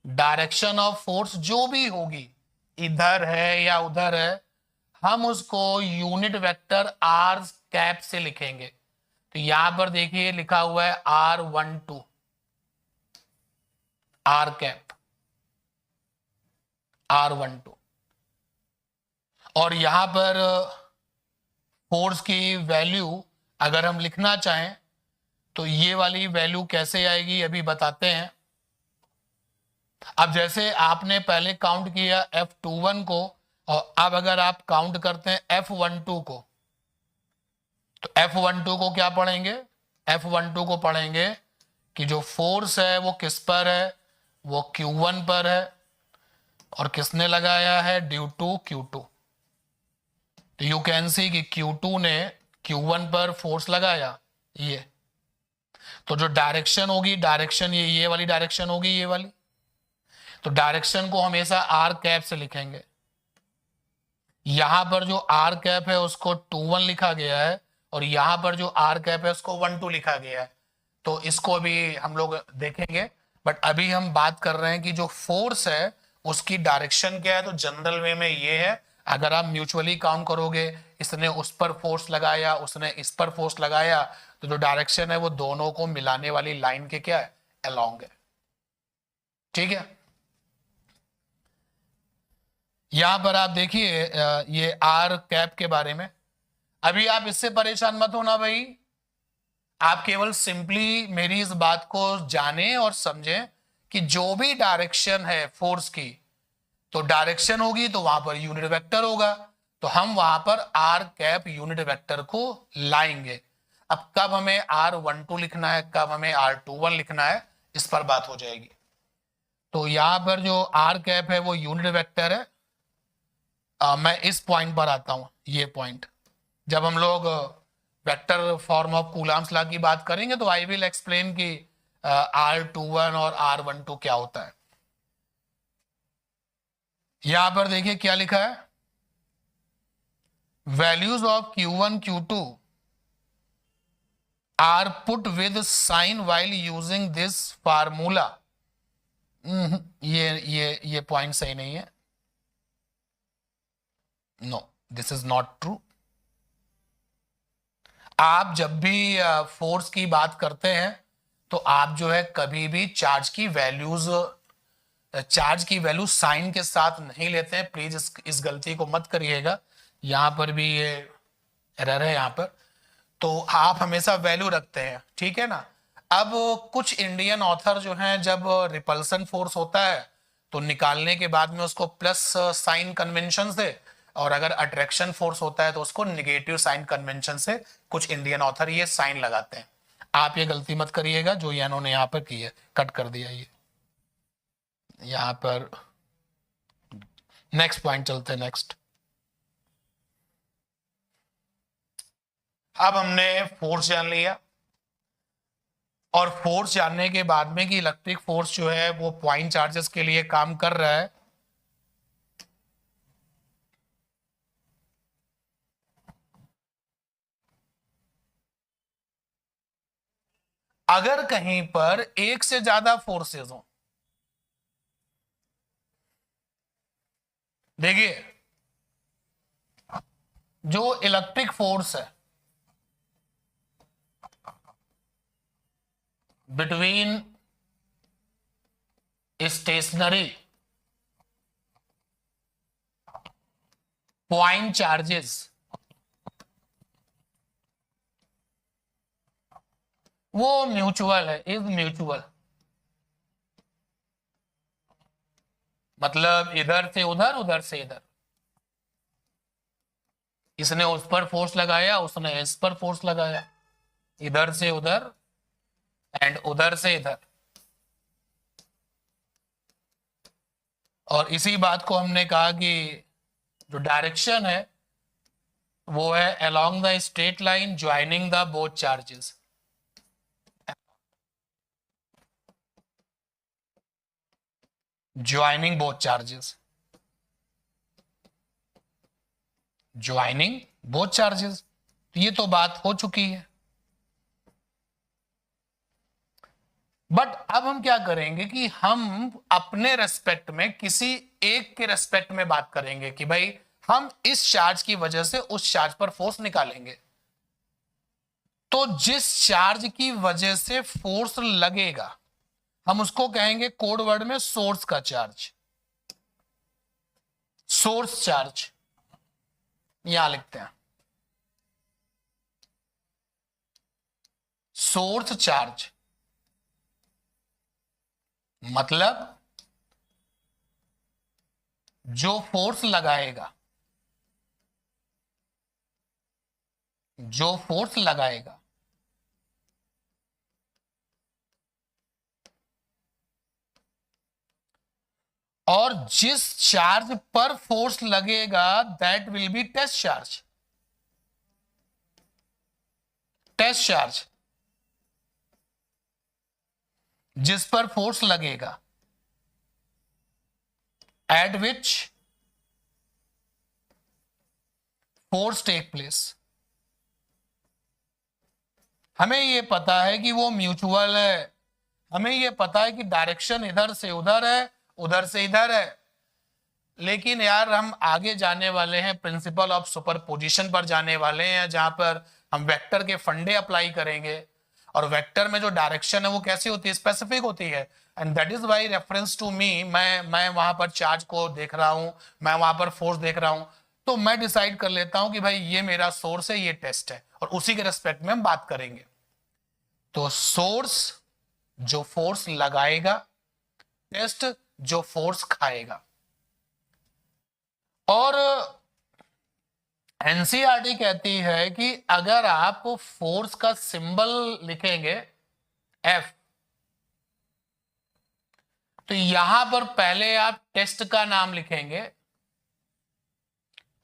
डायरेक्शन ऑफ फोर्स जो भी होगी, इधर है या उधर है, हम उसको यूनिट वेक्टर आर कैप से लिखेंगे। तो यहां पर देखिए लिखा हुआ है R12, आर कैप, R12। और यहां पर फोर्स की वैल्यू अगर हम लिखना चाहें तो ये वाली वैल्यू कैसे आएगी अभी बताते हैं। अब जैसे आपने पहले काउंट किया F21 को, और अब अगर आप काउंट करते हैं F12 को, तो F12 को क्या पढ़ेंगे? F12 को पढ़ेंगे कि जो फोर्स है वो किस पर है, वो Q1 पर है, और किसने लगाया है? Due to Q2। तो यू कैन सी कि Q2 ने Q1 पर फोर्स लगाया, ये तो जो डायरेक्शन होगी, डायरेक्शन ये वाली डायरेक्शन होगी, ये वाली। तो डायरेक्शन को हमेशा आर कैप से लिखेंगे। यहां पर जो आर कैप है उसको 21 लिखा गया है, और यहां पर जो आर कैप है उसको 12 लिखा गया है। तो इसको भी हम लोग देखेंगे, बट अभी हम बात कर रहे हैं कि जो फोर्स है उसकी डायरेक्शन क्या है। तो जनरल वे में ये है, अगर आप म्यूचुअली काउंट करोगे, इसने उस पर फोर्स लगाया, उसने इस पर फोर्स लगाया, तो जो डायरेक्शन है वो दोनों को मिलाने वाली लाइन के क्या है? अलोंग है। ठीक है, यहां पर आप देखिए ये आर कैप के बारे में। अभी आप इससे परेशान मत होना भाई, आप केवल सिंपली मेरी इस बात को जाने और समझें कि जो भी डायरेक्शन है फोर्स की, तो डायरेक्शन होगी तो वहां पर यूनिट वेक्टर होगा, तो हम वहां पर आर कैप यूनिट वेक्टर को लाएंगे। अब कब हमें R12 लिखना है, कब हमें R21 लिखना है, इस पर बात हो जाएगी। तो यहां पर जो आर कैप है वो यूनिट वेक्टर है। मैं इस पॉइंट पर आता हूं, ये पॉइंट जब हम लोग vector form of Coulomb's law की बात करेंगे तो आई विल एक्सप्लेन कि R21 और R12 क्या होता है। यहां पर देखिए क्या लिखा है, values of Q1 Q2 are put with sign while using this formula. ये पॉइंट सही नहीं है, no this is not true. आप जब भी फोर्स की बात करते हैं तो आप जो है कभी भी चार्ज की वैल्यू साइन के साथ नहीं लेते हैं। प्लीज इस गलती को मत करिएगा, यहां पर भी ये एरर है यहां पर। तो आप हमेशा वैल्यू रखते हैं, ठीक है ना। अब कुछ इंडियन ऑथर जो हैं, जब रिपल्सन फोर्स होता है तो निकालने के बाद में उसको प्लस साइन कन्वेंशन से, और अगर अट्रैक्शन फोर्स होता है तो उसको निगेटिव साइन कन्वेंशन से कुछ इंडियन ऑथर ये साइन लगाते हैं। आप ये गलती मत करिएगा जो ये इन्होंने यहां पर की है, कट कर दिया ये यहां पर। नेक्स्ट पॉइंट चलते हैं, नेक्स्ट। अब हमने फोर्स जान लिया, और फोर्स जानने के बाद में कि इलेक्ट्रिक फोर्स जो है वो पॉइंट चार्जेस के लिए काम कर रहा है। अगर कहीं पर एक से ज्यादा फोर्सेस हो, देखिए जो इलेक्ट्रिक फोर्स है बिटवीन स्टेशनरी पॉइंट चार्जेस, वो म्यूचुअल है, इज म्यूचुअल। मतलब इधर से उधर, उधर से इधर, इसने उस पर फोर्स लगाया, उसने इस पर फोर्स लगाया, इधर से उधर एंड उधर से इधर। और इसी बात को हमने कहा कि जो डायरेक्शन है वो है along the straight line joining the both charges. Joining both charges, joining both charges, ये तो बात हो चुकी है। बट अब हम क्या करेंगे कि हम अपने रेस्पेक्ट में किसी एक के रेस्पेक्ट में बात करेंगे कि भाई हम इस चार्ज की वजह से उस चार्ज पर फोर्स निकालेंगे। तो जिस चार्ज की वजह से फोर्स लगेगा हम उसको कहेंगे कोड वर्ड में सोर्स का चार्ज। सोर्स चार्ज यहां लिखते हैं, सोर्स चार्ज मतलब जो फोर्स लगाएगा, जो फोर्स लगाएगा और जिस चार्ज पर फोर्स लगेगा that will be test charge. Test charge जिस पर फोर्स लगेगा, at which force take place. हमें यह पता है कि वो म्यूचुअल है, हमें यह पता है कि डायरेक्शन इधर से उधर है, उधर से इधर है, लेकिन यार हम आगे जाने वाले हैं, प्रिंसिपल ऑफ सुपरपोजिशन पर जाने वाले हैं, जहां पर हम वेक्टर के फंडे अप्लाई करेंगे। और वेक्टर में जो डायरेक्शन है वो कैसी होती है, स्पेसिफिक होती है, and that is why reference to me, मैं वहां पर चार्ज को देख रहा हूं, मैं वहां पर फोर्स देख रहा हूं, तो मैं डिसाइड कर लेता हूं कि भाई ये मेरा सोर्स है, ये टेस्ट है, और उसी के रेस्पेक्ट में हम बात करेंगे। तो सोर्स जो फोर्स लगाएगा, टेस्ट जो फोर्स खाएगा। और एनसीईआरटी कहती है कि अगर आप फोर्स का सिंबल लिखेंगे एफ, तो यहां पर पहले आप टेस्ट का नाम लिखेंगे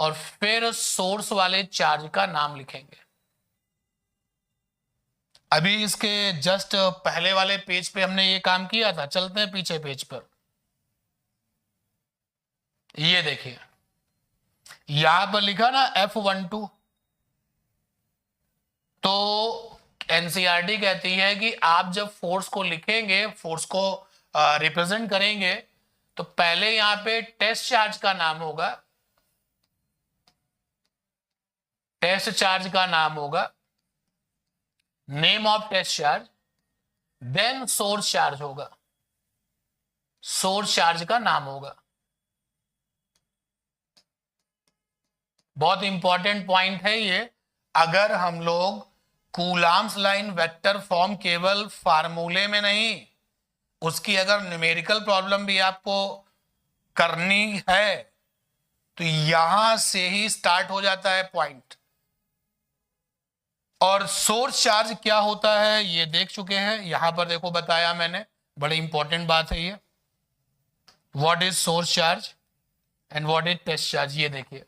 और फिर सोर्स वाले चार्ज का नाम लिखेंगे। अभी इसके जस्ट पहले वाले पेज पे हमने ये काम किया था, चलते हैं पीछे पेज पर। ये देखिए यहां पर लिखा ना F12, तो एनसीईआरटी कहती है कि आप जब फोर्स को लिखेंगे, फोर्स को रिप्रेजेंट करेंगे, तो पहले यहां पे टेस्ट चार्ज का नाम होगा, टेस्ट चार्ज का नाम होगा, name of test charge, then source charge होगा, सोर्स चार्ज का नाम होगा। बहुत इंपॉर्टेंट पॉइंट है ये। अगर हम लोग कूलाम्स लाइन वेक्टर फॉर्म केवल फार्मूले में नहीं, उसकी अगर न्यूमेरिकल प्रॉब्लम भी आपको करनी है, तो यहां से ही स्टार्ट हो जाता है पॉइंट। और सोर्स चार्ज क्या होता है ये देख चुके हैं, यहां पर देखो बताया मैंने, बड़ी इंपॉर्टेंट बात है ये। What is source charge and what is test charge, ये देखिए,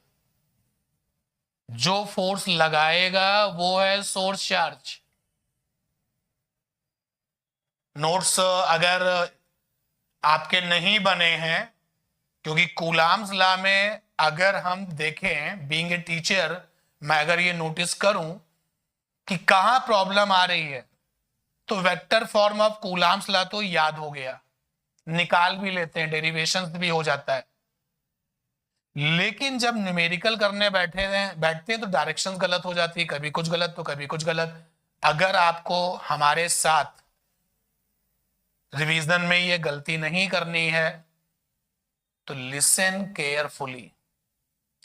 जो फोर्स लगाएगा वो है सोर्स चार्ज। नोट्स अगर आपके नहीं बने हैं, क्योंकि कूलाम्स लॉ में अगर हम देखें, बीइंग ए टीचर, मैं अगर ये नोटिस करूं कि कहां प्रॉब्लम आ रही है, तो vector form of coulombs law तो याद हो गया, निकाल भी लेते हैं, डेरिवेशंस भी हो जाता है, लेकिन जब न्यूमेरिकल करने बैठते हैं तो डायरेक्शंस गलत हो जाती है, कभी कुछ गलत तो कभी कुछ गलत। अगर आपको हमारे साथ रिवीजन में ये गलती नहीं करनी है तो लिसन केयरफुली।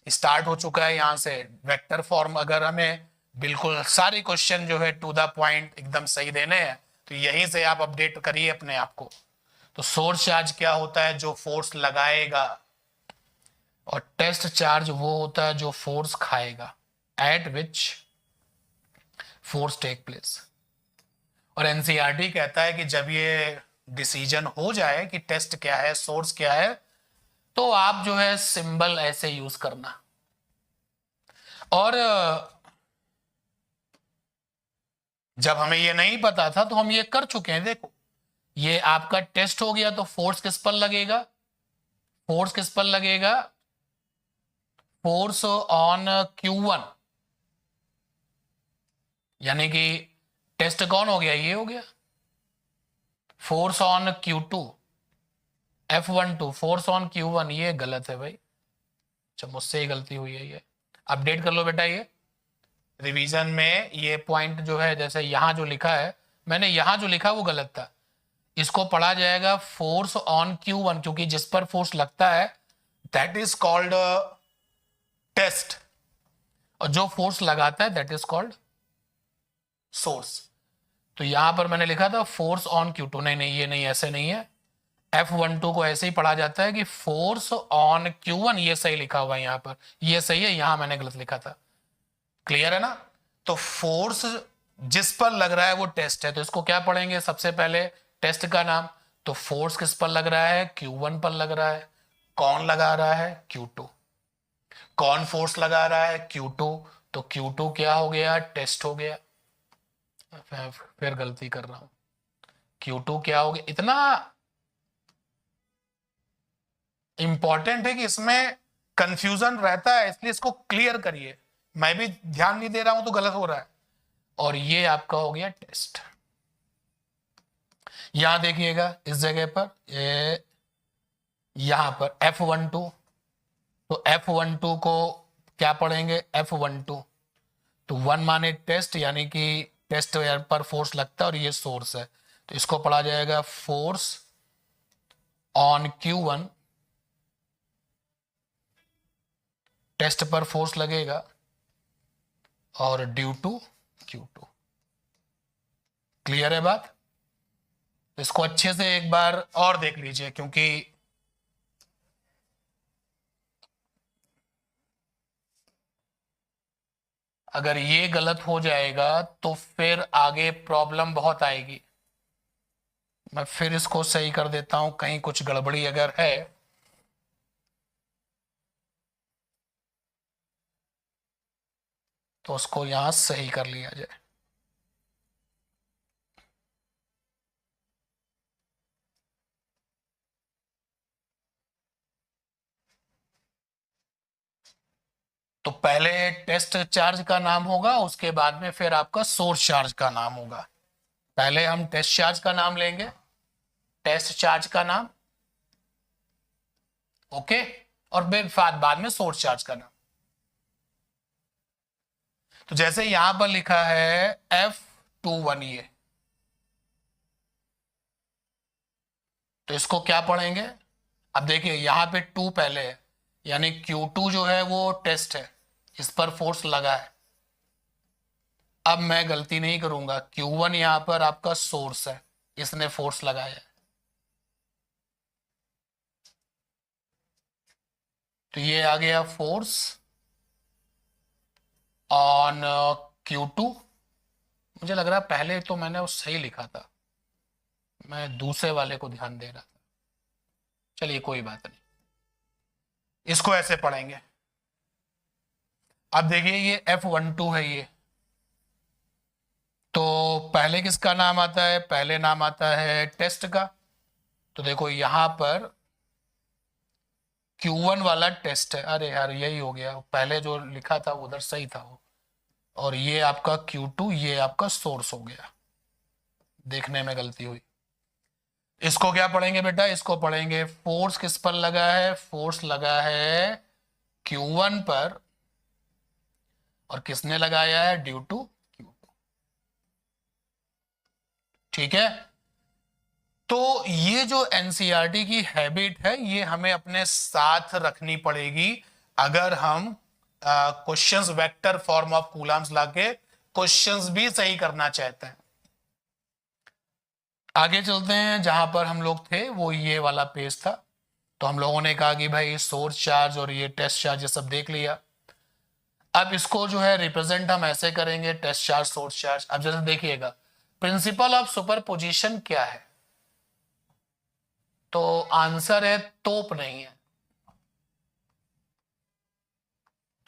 स्टार्ट हो चुका है यहां से वेक्टर फॉर्म, अगर हमें बिल्कुल सारे क्वेश्चन जो है टू द पॉइंट एकदम सही देने हैं, तो यहीं से आप अपडेट करिए अपने आप को। तो सोर्स चार्ज क्या होता है, जो फोर्स लगाएगा, और टेस्ट चार्ज वो होता है जो फोर्स खाएगा, at which force take place. और एनसीईआरटी कहता है कि जब ये डिसीजन हो जाए कि टेस्ट क्या है, सोर्स क्या है, तो आप जो है सिंबल ऐसे यूज करना। और जब हमें ये नहीं पता था तो हम ये कर चुके हैं। देखो ये आपका टेस्ट हो गया, तो फोर्स किस पर लगेगा, फोर्स किस पर लगेगा, फोर्स ऑन Q1, यानी कि टेस्ट कौन हो गया, ये हो गया। Force on Q2, F12, force on Q1, ये गलत है भाई, अच्छा मुझसे ही गलती हुई है, ये अपडेट कर लो बेटा। ये रिवीजन में ये पॉइंट जो है, जैसे यहां जो लिखा है, मैंने यहां जो लिखा वो गलत था, इसको पढ़ा जाएगा फोर्स ऑन Q1, क्योंकि जिस पर फोर्स लगता है दैट इज कॉल्ड टेस्ट, और जो फोर्स लगाता है दैट इज कॉल्ड सोर्स। तो यहां पर मैंने लिखा था फोर्स ऑन Q2, नहीं नहीं ये नहीं, ऐसे नहीं है। F12 को ऐसे ही पढ़ा जाता है कि फोर्स ऑन Q1, ये सही लिखा हुआ है यहाँ पर, ये सही है, यहां मैंने गलत लिखा था। क्लियर है ना? तो फोर्स जिस पर लग रहा है वो टेस्ट है, तो इसको क्या पढ़ेंगे सबसे पहले, टेस्ट का नाम। तो फोर्स किस पर लग रहा है? Q1 पर लग रहा है। कौन लगा रहा है? Q2। कौन फोर्स लगा रहा है? Q2। तो Q2 क्या हो गया? टेस्ट हो गया। फिर गलती कर रहा हूं, Q2 क्या हो गया? इतना इंपॉर्टेंट है कि इसमें कंफ्यूजन रहता है, इसलिए इसको क्लियर करिए। मैं भी ध्यान नहीं दे रहा हूं तो गलत हो रहा है। और ये आपका हो गया टेस्ट। यहां देखिएगा इस जगह पर, यहां पर F12, तो F12 को क्या पढ़ेंगे? F12, तो 1 माने टेस्ट, यानी कि टेस्ट पर फोर्स लगता है और ये सोर्स है, तो इसको पढ़ा जाएगा फोर्स ऑन Q1, टेस्ट पर फोर्स लगेगा, और ड्यू टू Q2। क्लियर है बात? इसको अच्छे से एक बार और देख लीजिए, क्योंकि अगर ये गलत हो जाएगा तो फिर आगे प्रॉब्लम बहुत आएगी। मैं फिर इसको सही कर देता हूं, कहीं कुछ गड़बड़ी अगर है। तो उसको यहां सही कर लिया जाए। तो पहले टेस्ट चार्ज का नाम होगा, उसके बाद में फिर आपका सोर्स चार्ज का नाम होगा। पहले हम टेस्ट चार्ज का नाम लेंगे, टेस्ट चार्ज का नाम, ओके, और बाद में सोर्स चार्ज का नाम। तो जैसे यहां पर लिखा है F21 ये, तो इसको क्या पढ़ेंगे? अब देखिए यहां पे 2 पहले है, यानी Q2 जो है वो टेस्ट है, इस पर फोर्स लगा है। अब मैं गलती नहीं करूंगा, Q1 यहां पर आपका सोर्स है, इसने फोर्स लगाया है, तो ये आ गया फोर्स ऑन Q2। मुझे लग रहा है पहले तो मैंने वो सही लिखा था, मैं दूसरे वाले को ध्यान दे रहा था। चलिए कोई बात नहीं, इसको ऐसे पढ़ेंगे। अब देखिए ये F12 है ये, तो पहले किसका नाम आता है? पहले नाम आता है टेस्ट का। तो देखो यहां पर Q1 वाला टेस्ट है, अरे यार यही हो गया, पहले जो लिखा था उधर सही था वो, और ये आपका Q2, ये आपका सोर्स हो गया, देखने में गलती हुई। इसको क्या पढ़ेंगे बेटा? इसको पढ़ेंगे फोर्स किस पर लगा है? फोर्स लगा है Q1 पर, और किसने लगाया है? Due to Q2। ठीक है, तो ये जो एनसीईआरटी की हैबिट है ये हमें अपने साथ रखनी पड़ेगी अगर हम questions vector form of Coulomb's लाके क्वेश्चंस भी सही करना चाहते हैं। आगे चलते हैं, जहां पर हम लोग थे वो ये वाला पेज था। तो हम लोगों ने कहा कि भाई सोर्स चार्ज और ये टेस्ट चार्ज ये सब देख लिया। अब इसको जो है रिप्रेजेंट हम ऐसे करेंगे, टेस्ट चार्ज सोर्स चार्ज। अब जैसे देखिएगा प्रिंसिपल ऑफ सुपरपोजिशन क्या है, तो आंसर है तोप नहीं है,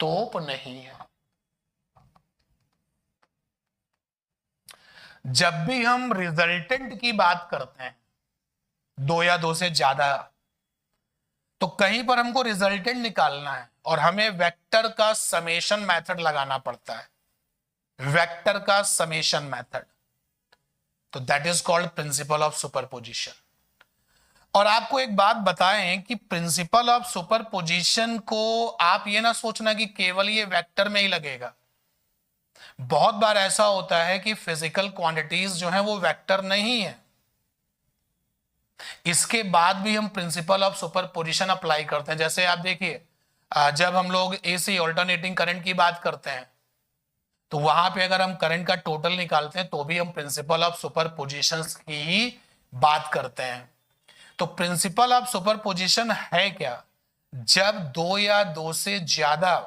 तोप नहीं है। जब भी हम रिजल्टेंट की बात करते हैं, 2 या 2 से ज्यादा, तो कहीं पर हमको रिजल्टेंट निकालना है और हमें वेक्टर का समेशन मेथड लगाना पड़ता है, वेक्टर का समेशन मेथड। तो that is called principal of superposition. और आपको एक बात बताएं कि प्रिंसिपल ऑफ सुपरपोजिशन को आप ये ना सोचना कि केवल ये वेक्टर में ही लगेगा। बहुत बार ऐसा होता है कि फिजिकल क्वांटिटीज जो है वो वेक्टर नहीं है, इसके बाद भी हम प्रिंसिपल ऑफ सुपरपोजिशन अप्लाई करते हैं। जैसे आप देखिए, जब हम लोग एसी ऑल्टरनेटिंग करंट की बात करते हैं तो वहां पे अगर हम करंट का टोटल निकालते हैं तो भी हम प्रिंसिपल ऑफ सुपरपोजिशन की ही बात करते हैं। तो प्रिंसिपल ऑफ सुपरपोजिशन है क्या? जब दो या दो से ज्यादा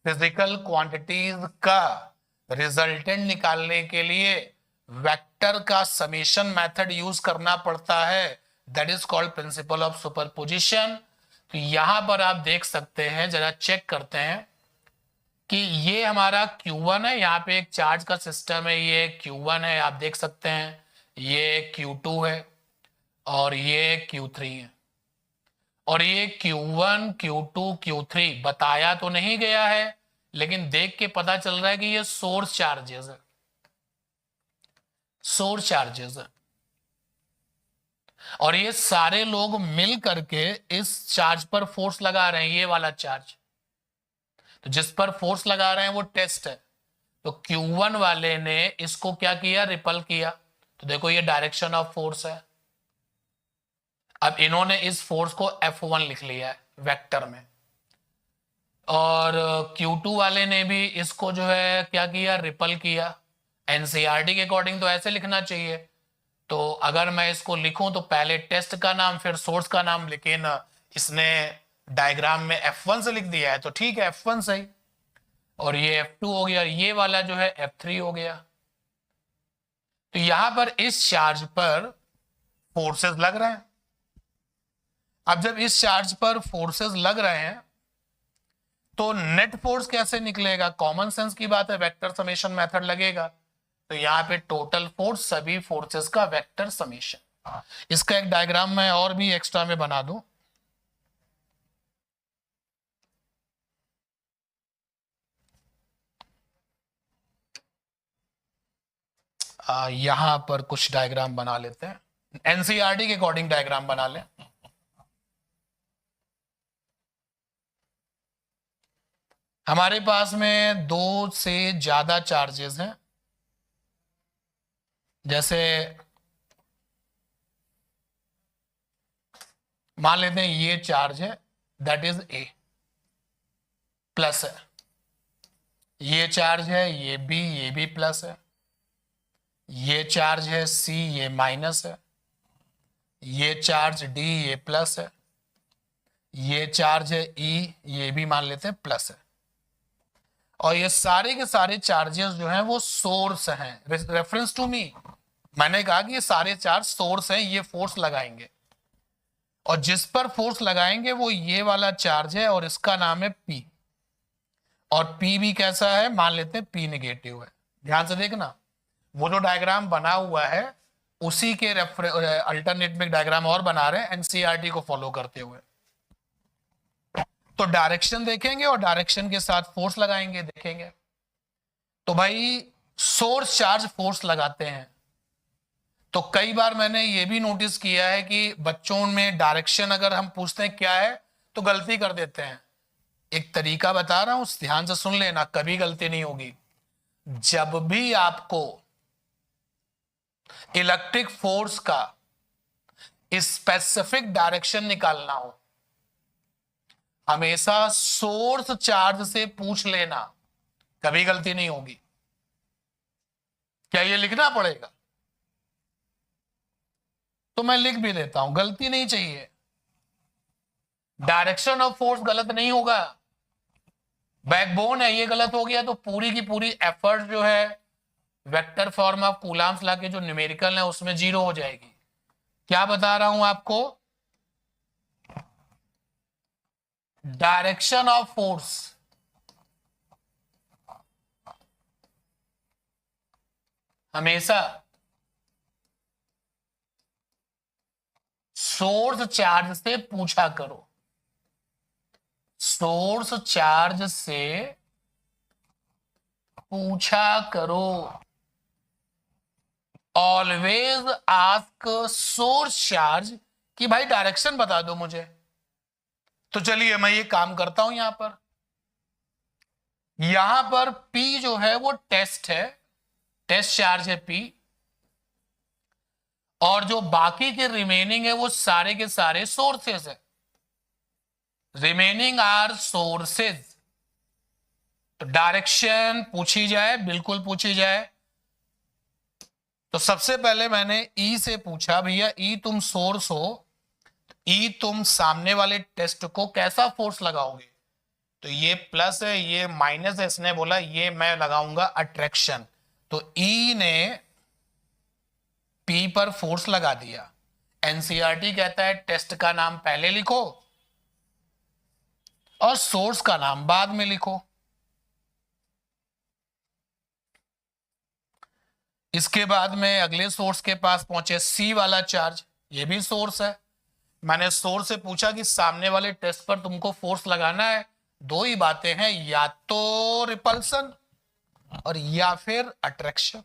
फिजिकल क्वांटिटीज का रिजल्टेंट निकालने के लिए वेक्टर का समेशन मेथड यूज करना पड़ता है, that is called principal of superposition. तो यहां पर आप देख सकते हैं, जरा चेक करते हैं कि ये हमारा Q1 है, यहाँ पे एक चार्ज का सिस्टम है, ये Q1 है, आप देख सकते हैं, ये Q2 है और ये Q3 है। और ये Q1, Q2, Q3 बताया तो नहीं गया है, लेकिन देख के पता चल रहा है कि ये सोर्स चार्जेस है, सोर्स चार्जेस है। और ये सारे लोग मिल करके इस चार्ज पर फोर्स लगा रहे हैं, ये वाला चार्ज। तो जिस पर फोर्स लगा रहे हैं वो टेस्ट है। तो Q1 वाले ने इसको क्या किया? रिपल किया। तो देखो ये डायरेक्शन ऑफ फोर्स है। अब इन्होंने इस फोर्स को F1 लिख लिया है वेक्टर में, और Q2 वाले ने भी इसको जो है क्या किया? रिपल किया। एनसीईआरटी के अकॉर्डिंग तो ऐसे लिखना चाहिए। तो अगर मैं इसको लिखूं तो पहले टेस्ट का नाम फिर सोर्स का नाम, लेकिन इसने डायग्राम में F1 से लिख दिया है, तो ठीक है, F1 सही। और ये F2 हो गया, ये वाला जो है F3 हो गया। तो यहां पर इस चार्ज पर फोर्सेस लग रहे हैं। अब जब इस चार्ज पर फोर्सेस लग रहे हैं तो नेट फोर्स कैसे निकलेगा? कॉमन सेंस की बात है, वेक्टर समेशन मेथड लगेगा। तो यहां पे टोटल फोर्स, सभी फोर्सेस का वेक्टर समेशन। इसका एक डायग्राम मैं और भी एक्स्ट्रा में बना दूं। यहां पर कुछ डायग्राम बना लेते हैं, एनसीईआरटी के अकॉर्डिंग डायग्राम बना लें। हमारे पास में दो से ज्यादा चार्जेस हैं। जैसे मान लेते हैं ये चार्ज है, दैट इज ए, प्लस है। ये चार्ज है, ये भी प्लस है। ये चार्ज है सी, ये माइनस है। ये चार्ज डी, ये प्लस है। ये चार्ज है ई, ये भी मान लेते हैं प्लस है। और ये सारे के सारे चार्जेस जो हैं वो सोर्स हैं। रेफरेंस टू मी, मैंने कहा कि ये सारे चार्ज सोर्स हैं, ये फोर्स लगाएंगे। और जिस पर फोर्स लगाएंगे वो ये वाला चार्ज है और इसका नाम है P। और P भी कैसा है? मान लेते हैं P नेगेटिव है। ध्यान से देखना, वो जो डायग्राम बना हुआ है उसी के अल्टरनेट में डायग्राम और बना रहे हैं एनसीईआरटी को फॉलो करते हुए। तो डायरेक्शन देखेंगे और डायरेक्शन के साथ फोर्स लगाएंगे, देखेंगे। तो भाई सोर्स चार्ज फोर्स लगाते हैं। तो कई बार मैंने ये भी नोटिस किया है कि बच्चों में डायरेक्शन अगर हम पूछते हैं क्या है तो गलती कर देते हैं। एक तरीका बता रहा हूं, ध्यान से सुन लेना, कभी गलती नहीं होगी। जब भी आपको इलेक्ट्रिक फोर्स का स्पेसिफिक डायरेक्शन निकालना हो, हमेशा सोर्स चार्ज से पूछ लेना, कभी गलती नहीं होगी। क्या ये लिखना पड़ेगा? तो मैं लिख भी देता हूं, गलती नहीं चाहिए। डायरेक्शन ऑफ फोर्स गलत नहीं होगा, बैकबोन है, ये गलत हो गया तो पूरी की पूरी एफर्ट जो है वेक्टर फॉर्म ऑफ कूलम्स ला के जो न्यूमेरिकल है उसमें जीरो हो जाएगी। क्या बता रहा हूं आपको? डायरेक्शन ऑफ फोर्स हमेशा सोर्स चार्ज से पूछा करो, सोर्स चार्ज से पूछा करो। ऑलवेज आस्क सोर्स चार्ज कि भाई डायरेक्शन बता दो मुझे। तो चलिए मैं ये काम करता हूं। यहां पर P जो है वो टेस्ट है, टेस्ट चार्ज है P। और जो बाकी के रिमेनिंग है वो सारे के सारे सोर्सेस है, रिमेनिंग आर सोर्सेज। तो डायरेक्शन पूछी जाए, बिल्कुल पूछी जाए। तो सबसे पहले मैंने ई से पूछा, भैया ई तुम सोर्स हो, ई तुम सामने वाले टेस्ट को कैसा फोर्स लगाओगे? तो ये प्लस है, ये माइनस है, इसने बोला ये मैं लगाऊंगा अट्रैक्शन। तो ई ने पी पर फोर्स लगा दिया। एनसीईआरटी कहता है टेस्ट का नाम पहले लिखो और सोर्स का नाम बाद में लिखो। इसके बाद में अगले सोर्स के पास पहुंचे, सी वाला चार्ज, ये भी सोर्स है। मैंने सोर्स से पूछा कि सामने वाले टेस्ट पर तुमको फोर्स लगाना है, दो ही बातें हैं, या तो रिपल्सन और या फिर अट्रैक्शन।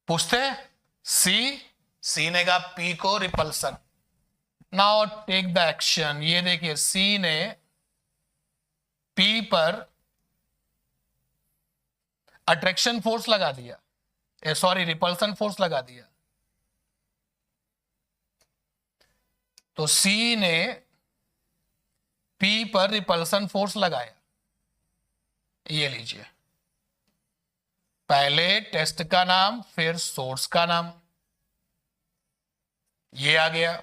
पूछते हैं सी ने कहा पी को repulsion. Now take the action. ये देखिए सी ने पी पर अट्रैक्शन फोर्स लगा दिया, सॉरी रिपल्सन फोर्स लगा दिया। तो सी ने पी पर रिपल्सन फोर्स लगाया। ये लीजिए, पहले टेस्ट का नाम फिर सोर्स का नाम, ये आ गया।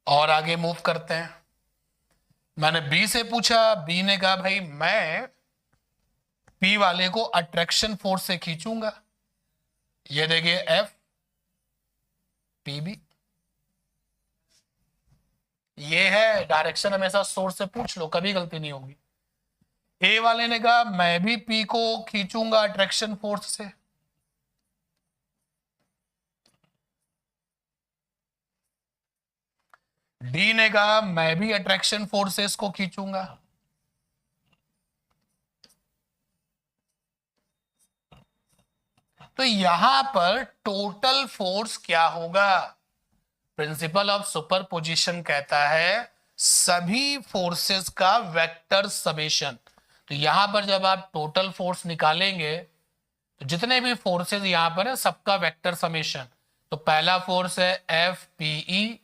और आगे मूव करते हैं। मैंने बी से पूछा, बी ने कहा भाई मैं पी वाले को अट्रैक्शन फोर्स से खींचूंगा। ये देखिए एफ पी बी, ये है डायरेक्शन। हमेशा सोर्स से पूछ लो, कभी गलती नहीं होगी। ए वाले ने कहा मैं भी पी को खींचूंगा अट्रैक्शन फोर्स से। डी ने कहा मैं भी अट्रैक्शन फोर्सेस को खींचूंगा। तो यहां पर टोटल फोर्स क्या होगा? प्रिंसिपल ऑफ सुपरपोजिशन कहता है सभी फोर्सेस का वेक्टर समेशन। तो यहां पर जब आप टोटल फोर्स निकालेंगे तो जितने भी फोर्सेस यहां पर है सबका वेक्टर समेशन। तो पहला फोर्स है F P E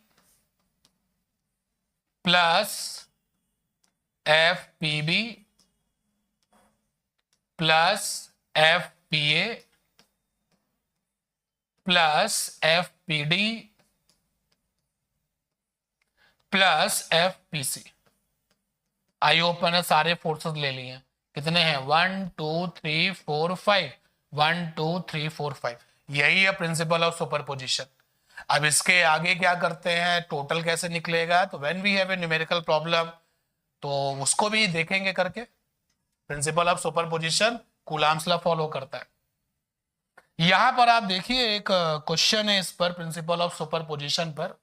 plus F P B plus F P A plus F P D plus F P C. I open है, सारे फोर्सेस ले लिए। कितने हैं? 1 2 3 4 5, 1 2 3 4 5। यही है प्रिंसिपल ऑफ सुपरपोजिशन। अब इसके आगे क्या करते हैं, टोटल कैसे निकलेगा? तो when we have a numerical problem तो उसको भी देखेंगे करके। Principle of superposition coulomb's law follow करता है। यहां पर आप देखिए एक क्वेश्चन है इस पर, प्रिंसिपल ऑफ सुपरपोजिशन पर।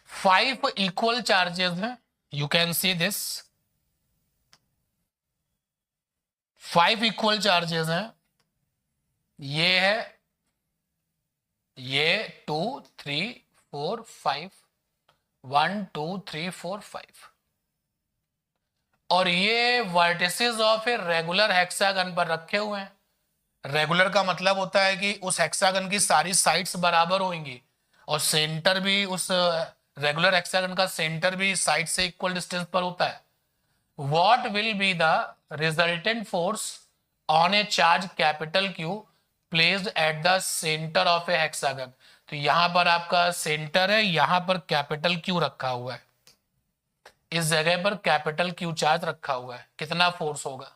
फाइव इक्वल चार्जेस हैं, you can see this. 5 equal charges हैं, ये है, ये 2 3 4 5, 1 2 3 4 5। और ये vertices of a regular hexagon पर रखे हुए हैं। रेगुलर का मतलब होता है कि उस हेक्सागन की सारी साइड्स बराबर होंगी और सेंटर भी, उस रेगुलर हेक्सागन का सेंटर भी साइड से इक्वल डिस्टेंस पर होता है। What will be the resultant force on A charge capital Q placed at the centre of A hexagon? तो यहां पर आपका सेंटर है, यहां पर कैपिटल क्यू रखा हुआ है, इस जगह पर कैपिटल क्यू चार्ज रखा हुआ है। कितना फोर्स होगा?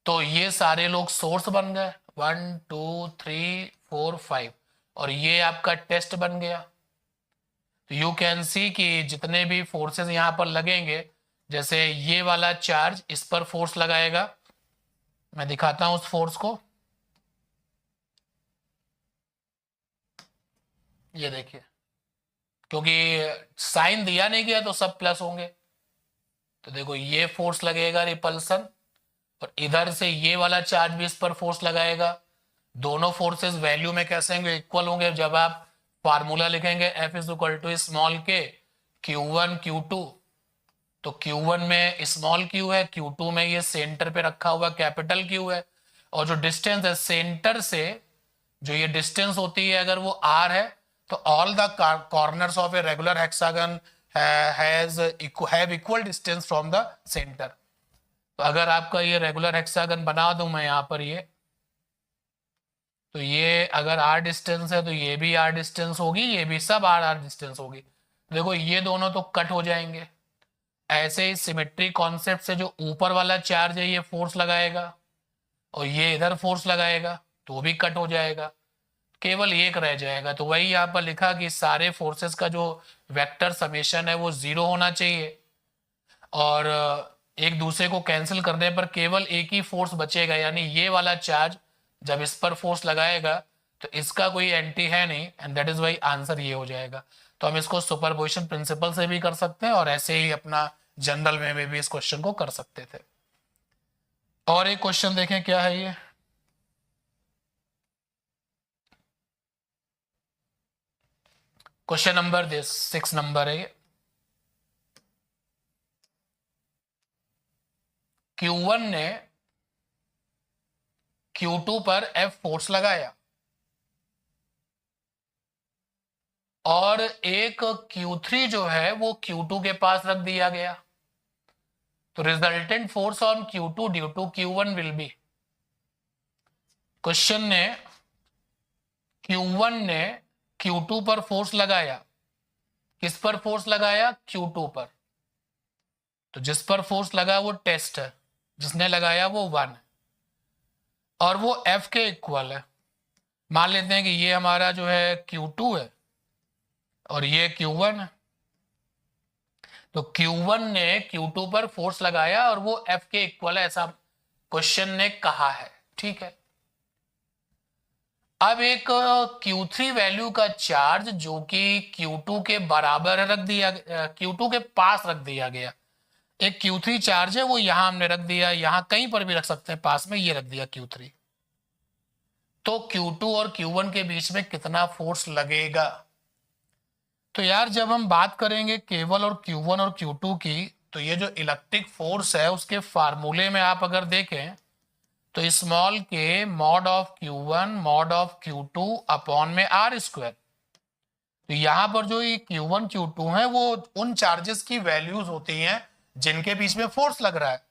तो ये सारे लोग सोर्स बन गए, 1 2 3 4 5, और ये आपका टेस्ट बन गया। तो यू कैन सी कि जितने भी फोर्सेस यहां पर लगेंगे, जैसे ये वाला चार्ज इस पर फोर्स लगाएगा, मैं दिखाता हूं उस फोर्स को। ये देखिए, क्योंकि साइन दिया नहीं गया तो सब प्लस होंगे। तो देखो ये फोर्स लगेगा रिपल्सन, और इधर से ये वाला चार्ज भी इस पर फोर्स लगाएगा। दोनों फोर्सेस वैल्यू में कैसे होंगे? इक्वल होंगे। जब आप फार्मूला लिखेंगे F is equal to small K Q1 Q2, तो Q1 में स्मॉल q है, Q2 में ये सेंटर पे रखा हुआ कैपिटल Q है, और जो डिस्टेंस है सेंटर से, जो ये डिस्टेंस होती है अगर वो r है, तो all the corners of a regular hexagon have equal distance from the centre. तो अगर आपका ये रेगुलर हेक्सागन बना दूं मैं यहाँ पर ये, तो ये अगर r डिस्टेंस है तो ये भी r डिस्टेंस होगी, ये भी सब r डिस्टेंस होगी। देखो ये दोनों तो कट हो जाएंगे। ऐसे ही सिमेट्री कॉन्सेप्ट से जो ऊपर वाला चार्ज है ये फोर्स लगाएगा और ये इधर फोर्स लगाएगा, तो भी कट हो जाएगा, केवल एक रह जाएगा। तो वही यहाँ पर लिखा कि सारे फोर्सेस का जो वेक्टर समेशन है वो 0 होना चाहिए, और एक दूसरे को कैंसिल करने पर केवल एक ही फोर्स बचेगा, यानी ये वाला चार्ज जब इस पर फोर्स लगाएगा तो इसका कोई एंटी है नहीं, and that is why answer ये हो जाएगा। तो हम इसको सुपरपोजिशन प्रिंसिपल से भी कर सकते हैं और ऐसे ही अपना जनरल में भी इस क्वेश्चन को कर सकते थे। और एक क्वेश्चन देखें क्या है ये, क्वेश्चन नंबर 6 नंबर है ये। Q1 ने Q2 पर F फोर्स लगाया और एक Q3 जो है वो Q2 के पास रख दिया गया, तो resultant force on Q2 due to Q1 will be. Question ने Q1 ने Q2 पर फोर्स लगाया, किस पर फोर्स लगाया? Q2 पर। तो जिस पर फोर्स लगा वो टेस्ट है, जिसने लगाया वो 1 है, और वो F के इक्वल है। मान लेते हैं कि ये हमारा जो है Q2 है और ये Q1 है। तो Q1 ने Q2 पर फोर्स लगाया और वो F के इक्वल है, ऐसा क्वेश्चन ने कहा है, ठीक है। अब एक Q3 वैल्यू का चार्ज जो कि Q2 के बराबर रख दिया, Q2 के पास रख दिया गया। एक Q3 चार्ज है वो यहां हमने रख दिया, यहां कहीं पर भी रख सकते हैं, पास में ये रख दिया Q3। तो Q2 और Q1 के बीच में कितना फोर्स लगेगा? तो यार जब हम बात करेंगे केवल और Q1 और Q2 की, तो ये जो इलेक्ट्रिक फोर्स है उसके फार्मूले में आप अगर देखें तो स्मॉल के mod of Q1 mod of Q2 upon में R स्क्वायर। तो यहां पर जो ये Q1 Q2 है वो उन चार्जेस की वैल्यूज होती हैं जिनके बीच में फोर्स लग रहा है।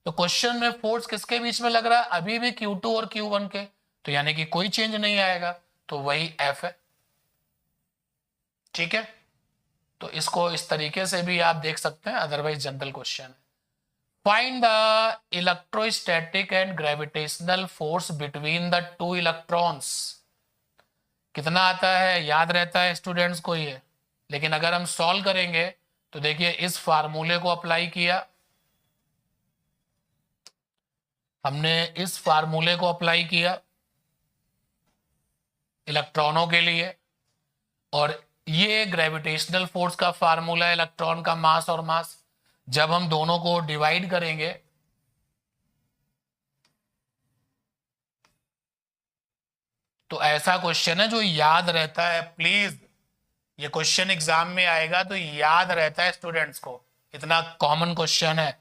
तो क्वेश्चन में फोर्स किसके बीच में लग रहा है? अभी भी Q2 और Q1 के, तो यानी कि कोई चेंज नहीं आएगा, तो वही F है, ठीक है। तो इसको इस तरीके से भी आप देख सकते हैं, अदरवाइज जनरल क्वेश्चन है। Find the electrostatic and gravitational force between the two electrons. कितना आता है? याद रहता है स्टूडेंट्स को ये, लेकिन अगर हम सॉल्व करेंगे तो देखिए इस फार्मूले को अप्लाई किया हमने, इस फार्मूले को अप्लाई किया इलेक्ट्रॉनों के लिए, और ये ग्रेविटेशनल फोर्स का फार्मूला है इलेक्ट्रॉन का मास और मास। जब हम दोनों को डिवाइड करेंगे तो ऐसा क्वेश्चन है जो याद रहता है। प्लीज ये क्वेश्चन एग्जाम में आएगा तो याद रहता है स्टूडेंट्स को, इतना कॉमन क्वेश्चन है।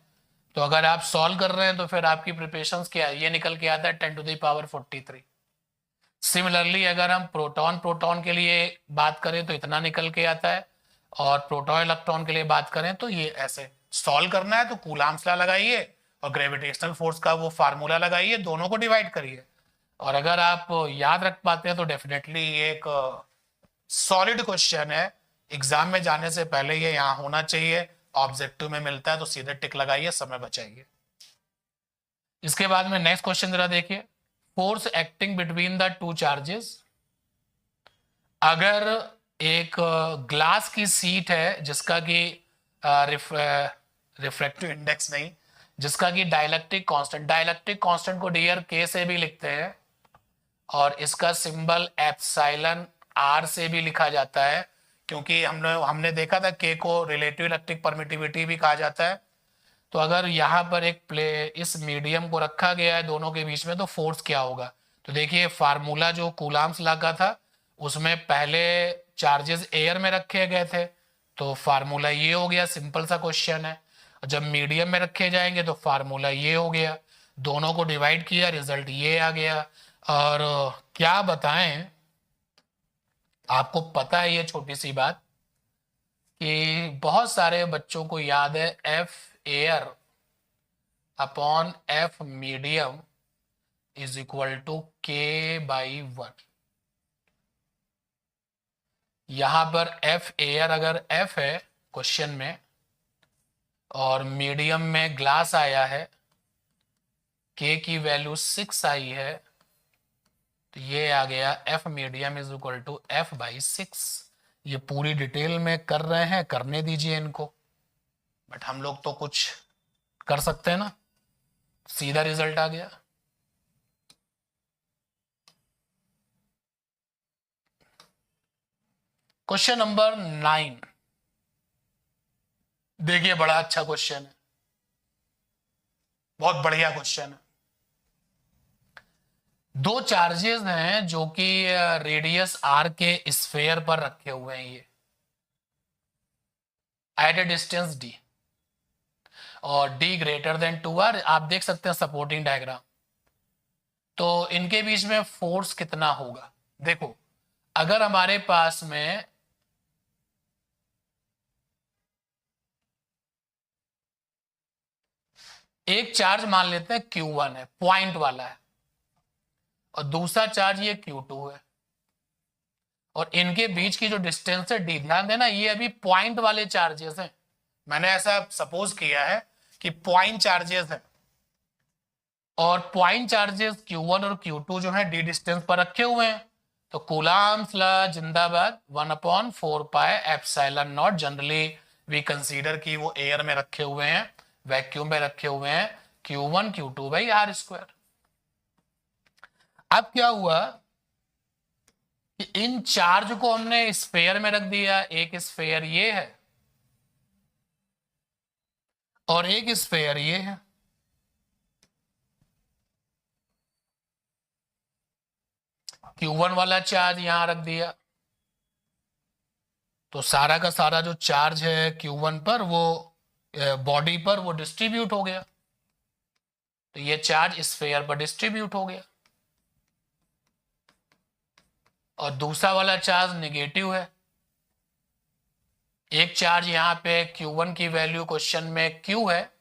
तो अगर आप सॉल्व कर रहे हैं तो फिर आपकी प्रिपरेशंस क्या है? ये निकल के आता है 10⁻43। सिमिलरली अगर हम प्रोटॉन प्रोटॉन के लिए बात करें तो इतना निकल के आता है, और प्रोटॉन इलेक्ट्रॉन के लिए बात करें तो ये ऐसे। सॉल्व करना है तो कूलाम्स लॉ लगाइए और ग्रेविटेशनल फोर्स का वो फार्मूला लगाइए, दोनों को डिवाइड करिए, और अगर आप याद रख पाते हैं तो डेफिनेटली ये एक सॉलिड क्वेश्चन है। एग्जाम में जाने से पहले ये यहाँ होना चाहिए, ऑब्जेक्टिव में मिलता है तो सीधे टिक लगाइए, समय बचाइए। इसके बाद में नेक्स्ट क्वेश्चन जरा देखिए, force acting between the two charges. अगर एक ग्लास की सीट है जिसका कि रिफ्रैक्टिव इंडेक्स नहीं, जिसका कि डाइलेक्ट्रिक कांस्टेंट को डियर के से भी लिखते हैं, और इसका सिंबल एप्सिलॉन आर से भी लिखा जाता है, क्योंकि हमने देखा था के को रिलेटिव इलेक्ट्रिक परमिटिविटी भी कहा जाता है। तो अगर यहाँ पर एक इस मीडियम को रखा गया है दोनों के बीच में, तो फोर्स क्या होगा? तो देखिए फार्मूला जो कूलाम्स लॉ का था उसमें पहले चार्जेस एयर में रखे गए थे, तो फार्मूला ये हो गया, सिंपल सा क्वेश्चन है। जब मीडियम में रखे जाएंगे तो फार्मूला ये हो गया, दोनों को डिवाइड किया, रिजल्ट ये आ गया। और क्या बताएं, आपको पता है ये छोटी सी बात कि बहुत सारे बच्चों को याद है F air upon F medium is equal to K/1। यहां पर एफ एयर अगर एफ है क्वेश्चन में और मीडियम में ग्लास आया है, K की वैल्यू 6 आई है, तो ये आ गया F medium is equal to F/6। ये पूरी डिटेल में कर रहे हैं, करने दीजिए इनको, बट हम लोग तो कुछ कर सकते हैं ना, सीधा रिजल्ट आ गया। क्वेश्चन नंबर 9 देखिए, बड़ा अच्छा क्वेश्चन है, बहुत बढ़िया क्वेश्चन है। दो चार्जेस हैं जो कि रेडियस r के स्फेयर पर रखे हुए हैं, ये एट ए डिस्टेंस d और d ग्रेटर देन 2r। आप देख सकते हैं सपोर्टिंग डायग्राम। तो इनके बीच में फोर्स कितना होगा? देखो, अगर हमारे पास में एक चार्ज मान लेते हैं Q1 है, पॉइंट वाला है, और दूसरा चार्ज ये Q2 है, और इनके बीच की जो डिस्टेंस है d, ध्यान देना ये अभी पॉइंट वाले चार्जेस हैं, मैंने ऐसा सपोज किया है कि पॉइंट चार्जेस हैं, और पॉइंट चार्जेस Q1 और Q2 जो है d डिस्टेंस पर रखे हुए हैं। तो कूलम्ब्स लॉ जिंदाबाद, 1/4πε0। जनरली वी कंसीडर कि वो एयर में रखे हुए हैं, वैक्यूम में रखे हुए हैं, Q1 Q2/r²। अब क्या हुआ कि इन चार्ज को हमने स्फेयर में रख दिया, एक स्फेयर ये है और एक स्फेयर ये है। Q1 वाला चार्ज यहां रख दिया, तो सारा का सारा जो चार्ज है Q1 पर, वो बॉडी पर वो डिस्ट्रीब्यूट हो गया, तो ये चार्ज स्फेयर पर डिस्ट्रीब्यूट हो गया। और दूसरा वाला चार्ज नेगेटिव है, एक चार्ज यहां पे Q1 की वैल्यू क्वेश्चन में Q है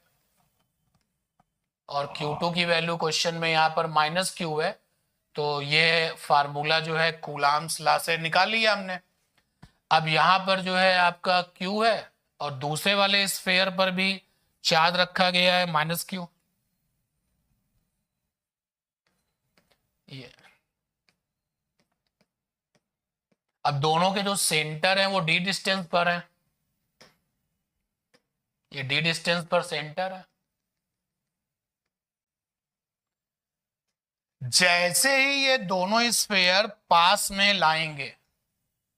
और Q2 की वैल्यू क्वेश्चन में यहां पर -Q है। तो ये फार्मूला जो है कूलम्ब्स लॉ से निकाल लिया हमने। अब यहां पर जो है आपका Q है और दूसरे वाले स्फेयर पर भी चार्ज रखा गया है -Q। ये अब दोनों के जो सेंटर हैं वो d डिस्टेंस पर हैं, ये d डिस्टेंस पर सेंटर है। जैसे ही ये दोनों स्फेयर पास में लाएंगे,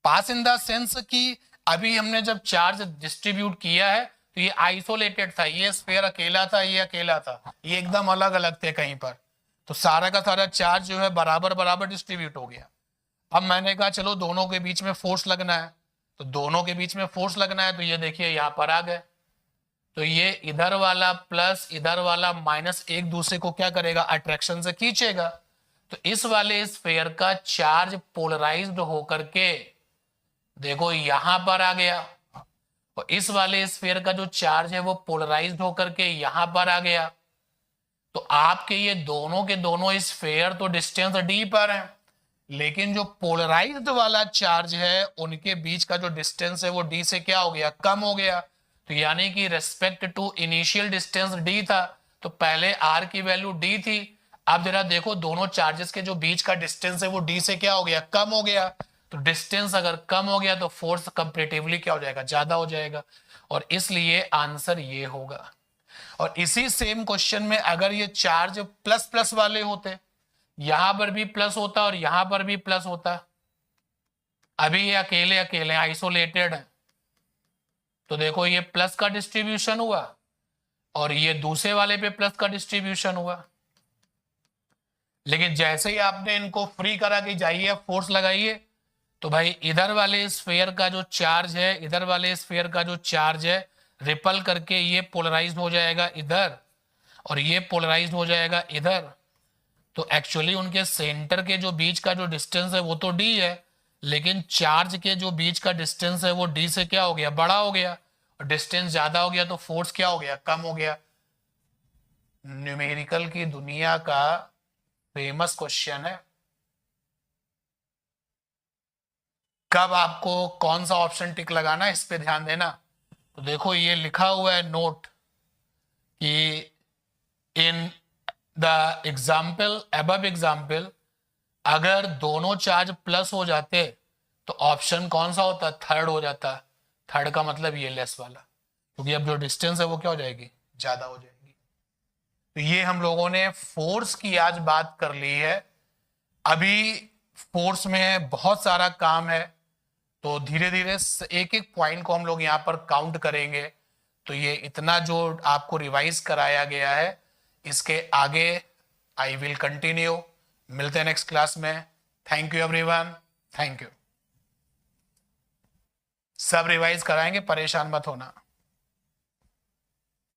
पास इन द सेंस कि अभी हमने जब चार्ज डिस्ट्रीब्यूट किया है तो ये आइसोलेटेड था, ये स्फेयर अकेला था, ये अकेला था, ये एकदम अलग अलग थे कहीं पर। तो सारा का सारा चार्ज जो है बराबर बराबर डिस्ट्रीब्यूट हो गया। अब मैंने कहा चलो दोनों के बीच में फोर्स लगना है, तो दोनों के बीच में फोर्स लगना है, तो ये देखिए यहां पर आ गए, तो ये इधर वाला प्लस इधर वाला माइनस एक दूसरे को क्या करेगा, अट्रैक्शन से खींचेगा। तो इस वाले स्फेयर का चार्ज पोलराइज्ड होकर के देखो यहां पर आ गया, और इस वाले स्फेयर का जो चार्ज है वो पोलराइज्ड होकर के यहां पर आ गया। तो आपके ये दोनों के दोनों स्फेयर तो डिस्टेंस d पर है, लेकिन जो पोलराइज्ड वाला चार्ज है उनके बीच का जो डिस्टेंस है वो d से क्या हो गया, कम हो गया। तो यानी कि respect to initial distance d था, तो पहले r की वैल्यू d थी, अब जरा देखो दोनों चार्जेस के जो बीच का डिस्टेंस है वो d से क्या हो गया, कम हो गया। तो डिस्टेंस अगर कम हो गया तो फोर्स कंपैरेटिवली क्या हो जाएगा, ज्यादा हो जाएगा, और इसलिए आंसर ये होगा। और इसी सेम क्वेश्चन में अगर ये चार्ज प्लस प्लस वाले होते, यहां पर भी प्लस होता और यहां पर भी प्लस होता, अभी ये अकेले अकेले आइसोलेटेड है, तो देखो ये प्लस का डिस्ट्रीब्यूशन हुआ और ये दूसरे वाले पे प्लस का डिस्ट्रीब्यूशन हुआ। लेकिन जैसे ही आपने इनको फ्री करा कि जाइए फोर्स लगाइए, तो भाई इधर वाले स्फेयर का जो चार्ज है, इधर वाले स्फेयर का जो चार्ज है रिपल करके ये पोलराइज्ड हो जाएगा इधर और ये पोलराइज्ड हो जाएगा इधर, तो एक्चुअली उनके सेंटर के जो बीच का जो डिस्टेंस है वो तो d है, लेकिन चार्ज के जो बीच का डिस्टेंस है वो d से क्या हो गया, बड़ा हो गया, और डिस्टेंस ज्यादा हो गया तो फोर्स क्या हो गया, कम हो गया। न्यूमेरिकल की दुनिया का फेमस क्वेश्चन है। कब आपको कौन सा ऑप्शन टिक लगाना है इस पे ध्यान देना। तो देखो ये लिखा हुआ है नोट कि in the example above example अगर दोनों चार्ज प्लस हो जाते तो ऑप्शन कौन सा होता, थर्ड हो जाता। थर्ड का मतलब ये लेस वाला, क्योंकि अब जो डिस्टेंस है वो क्या हो जाएगी, ज्यादा हो जाएगी। तो ये हम लोगों ने फोर्स की आज बात कर ली है। अभी फोर्स में बहुत सारा काम है, तो धीरे धीरे एक एक पॉइंट को हम लोग यहाँ पर काउंट करेंगे। तो ये इतना जो आपको रिवाइज कराया गया है, इसके आगे आई विल कंटिन्यू। मिलते हैं नेक्स्ट क्लास में। Thank you everyone, thank you. सब रिवाइज कराएंगे, परेशान मत होना।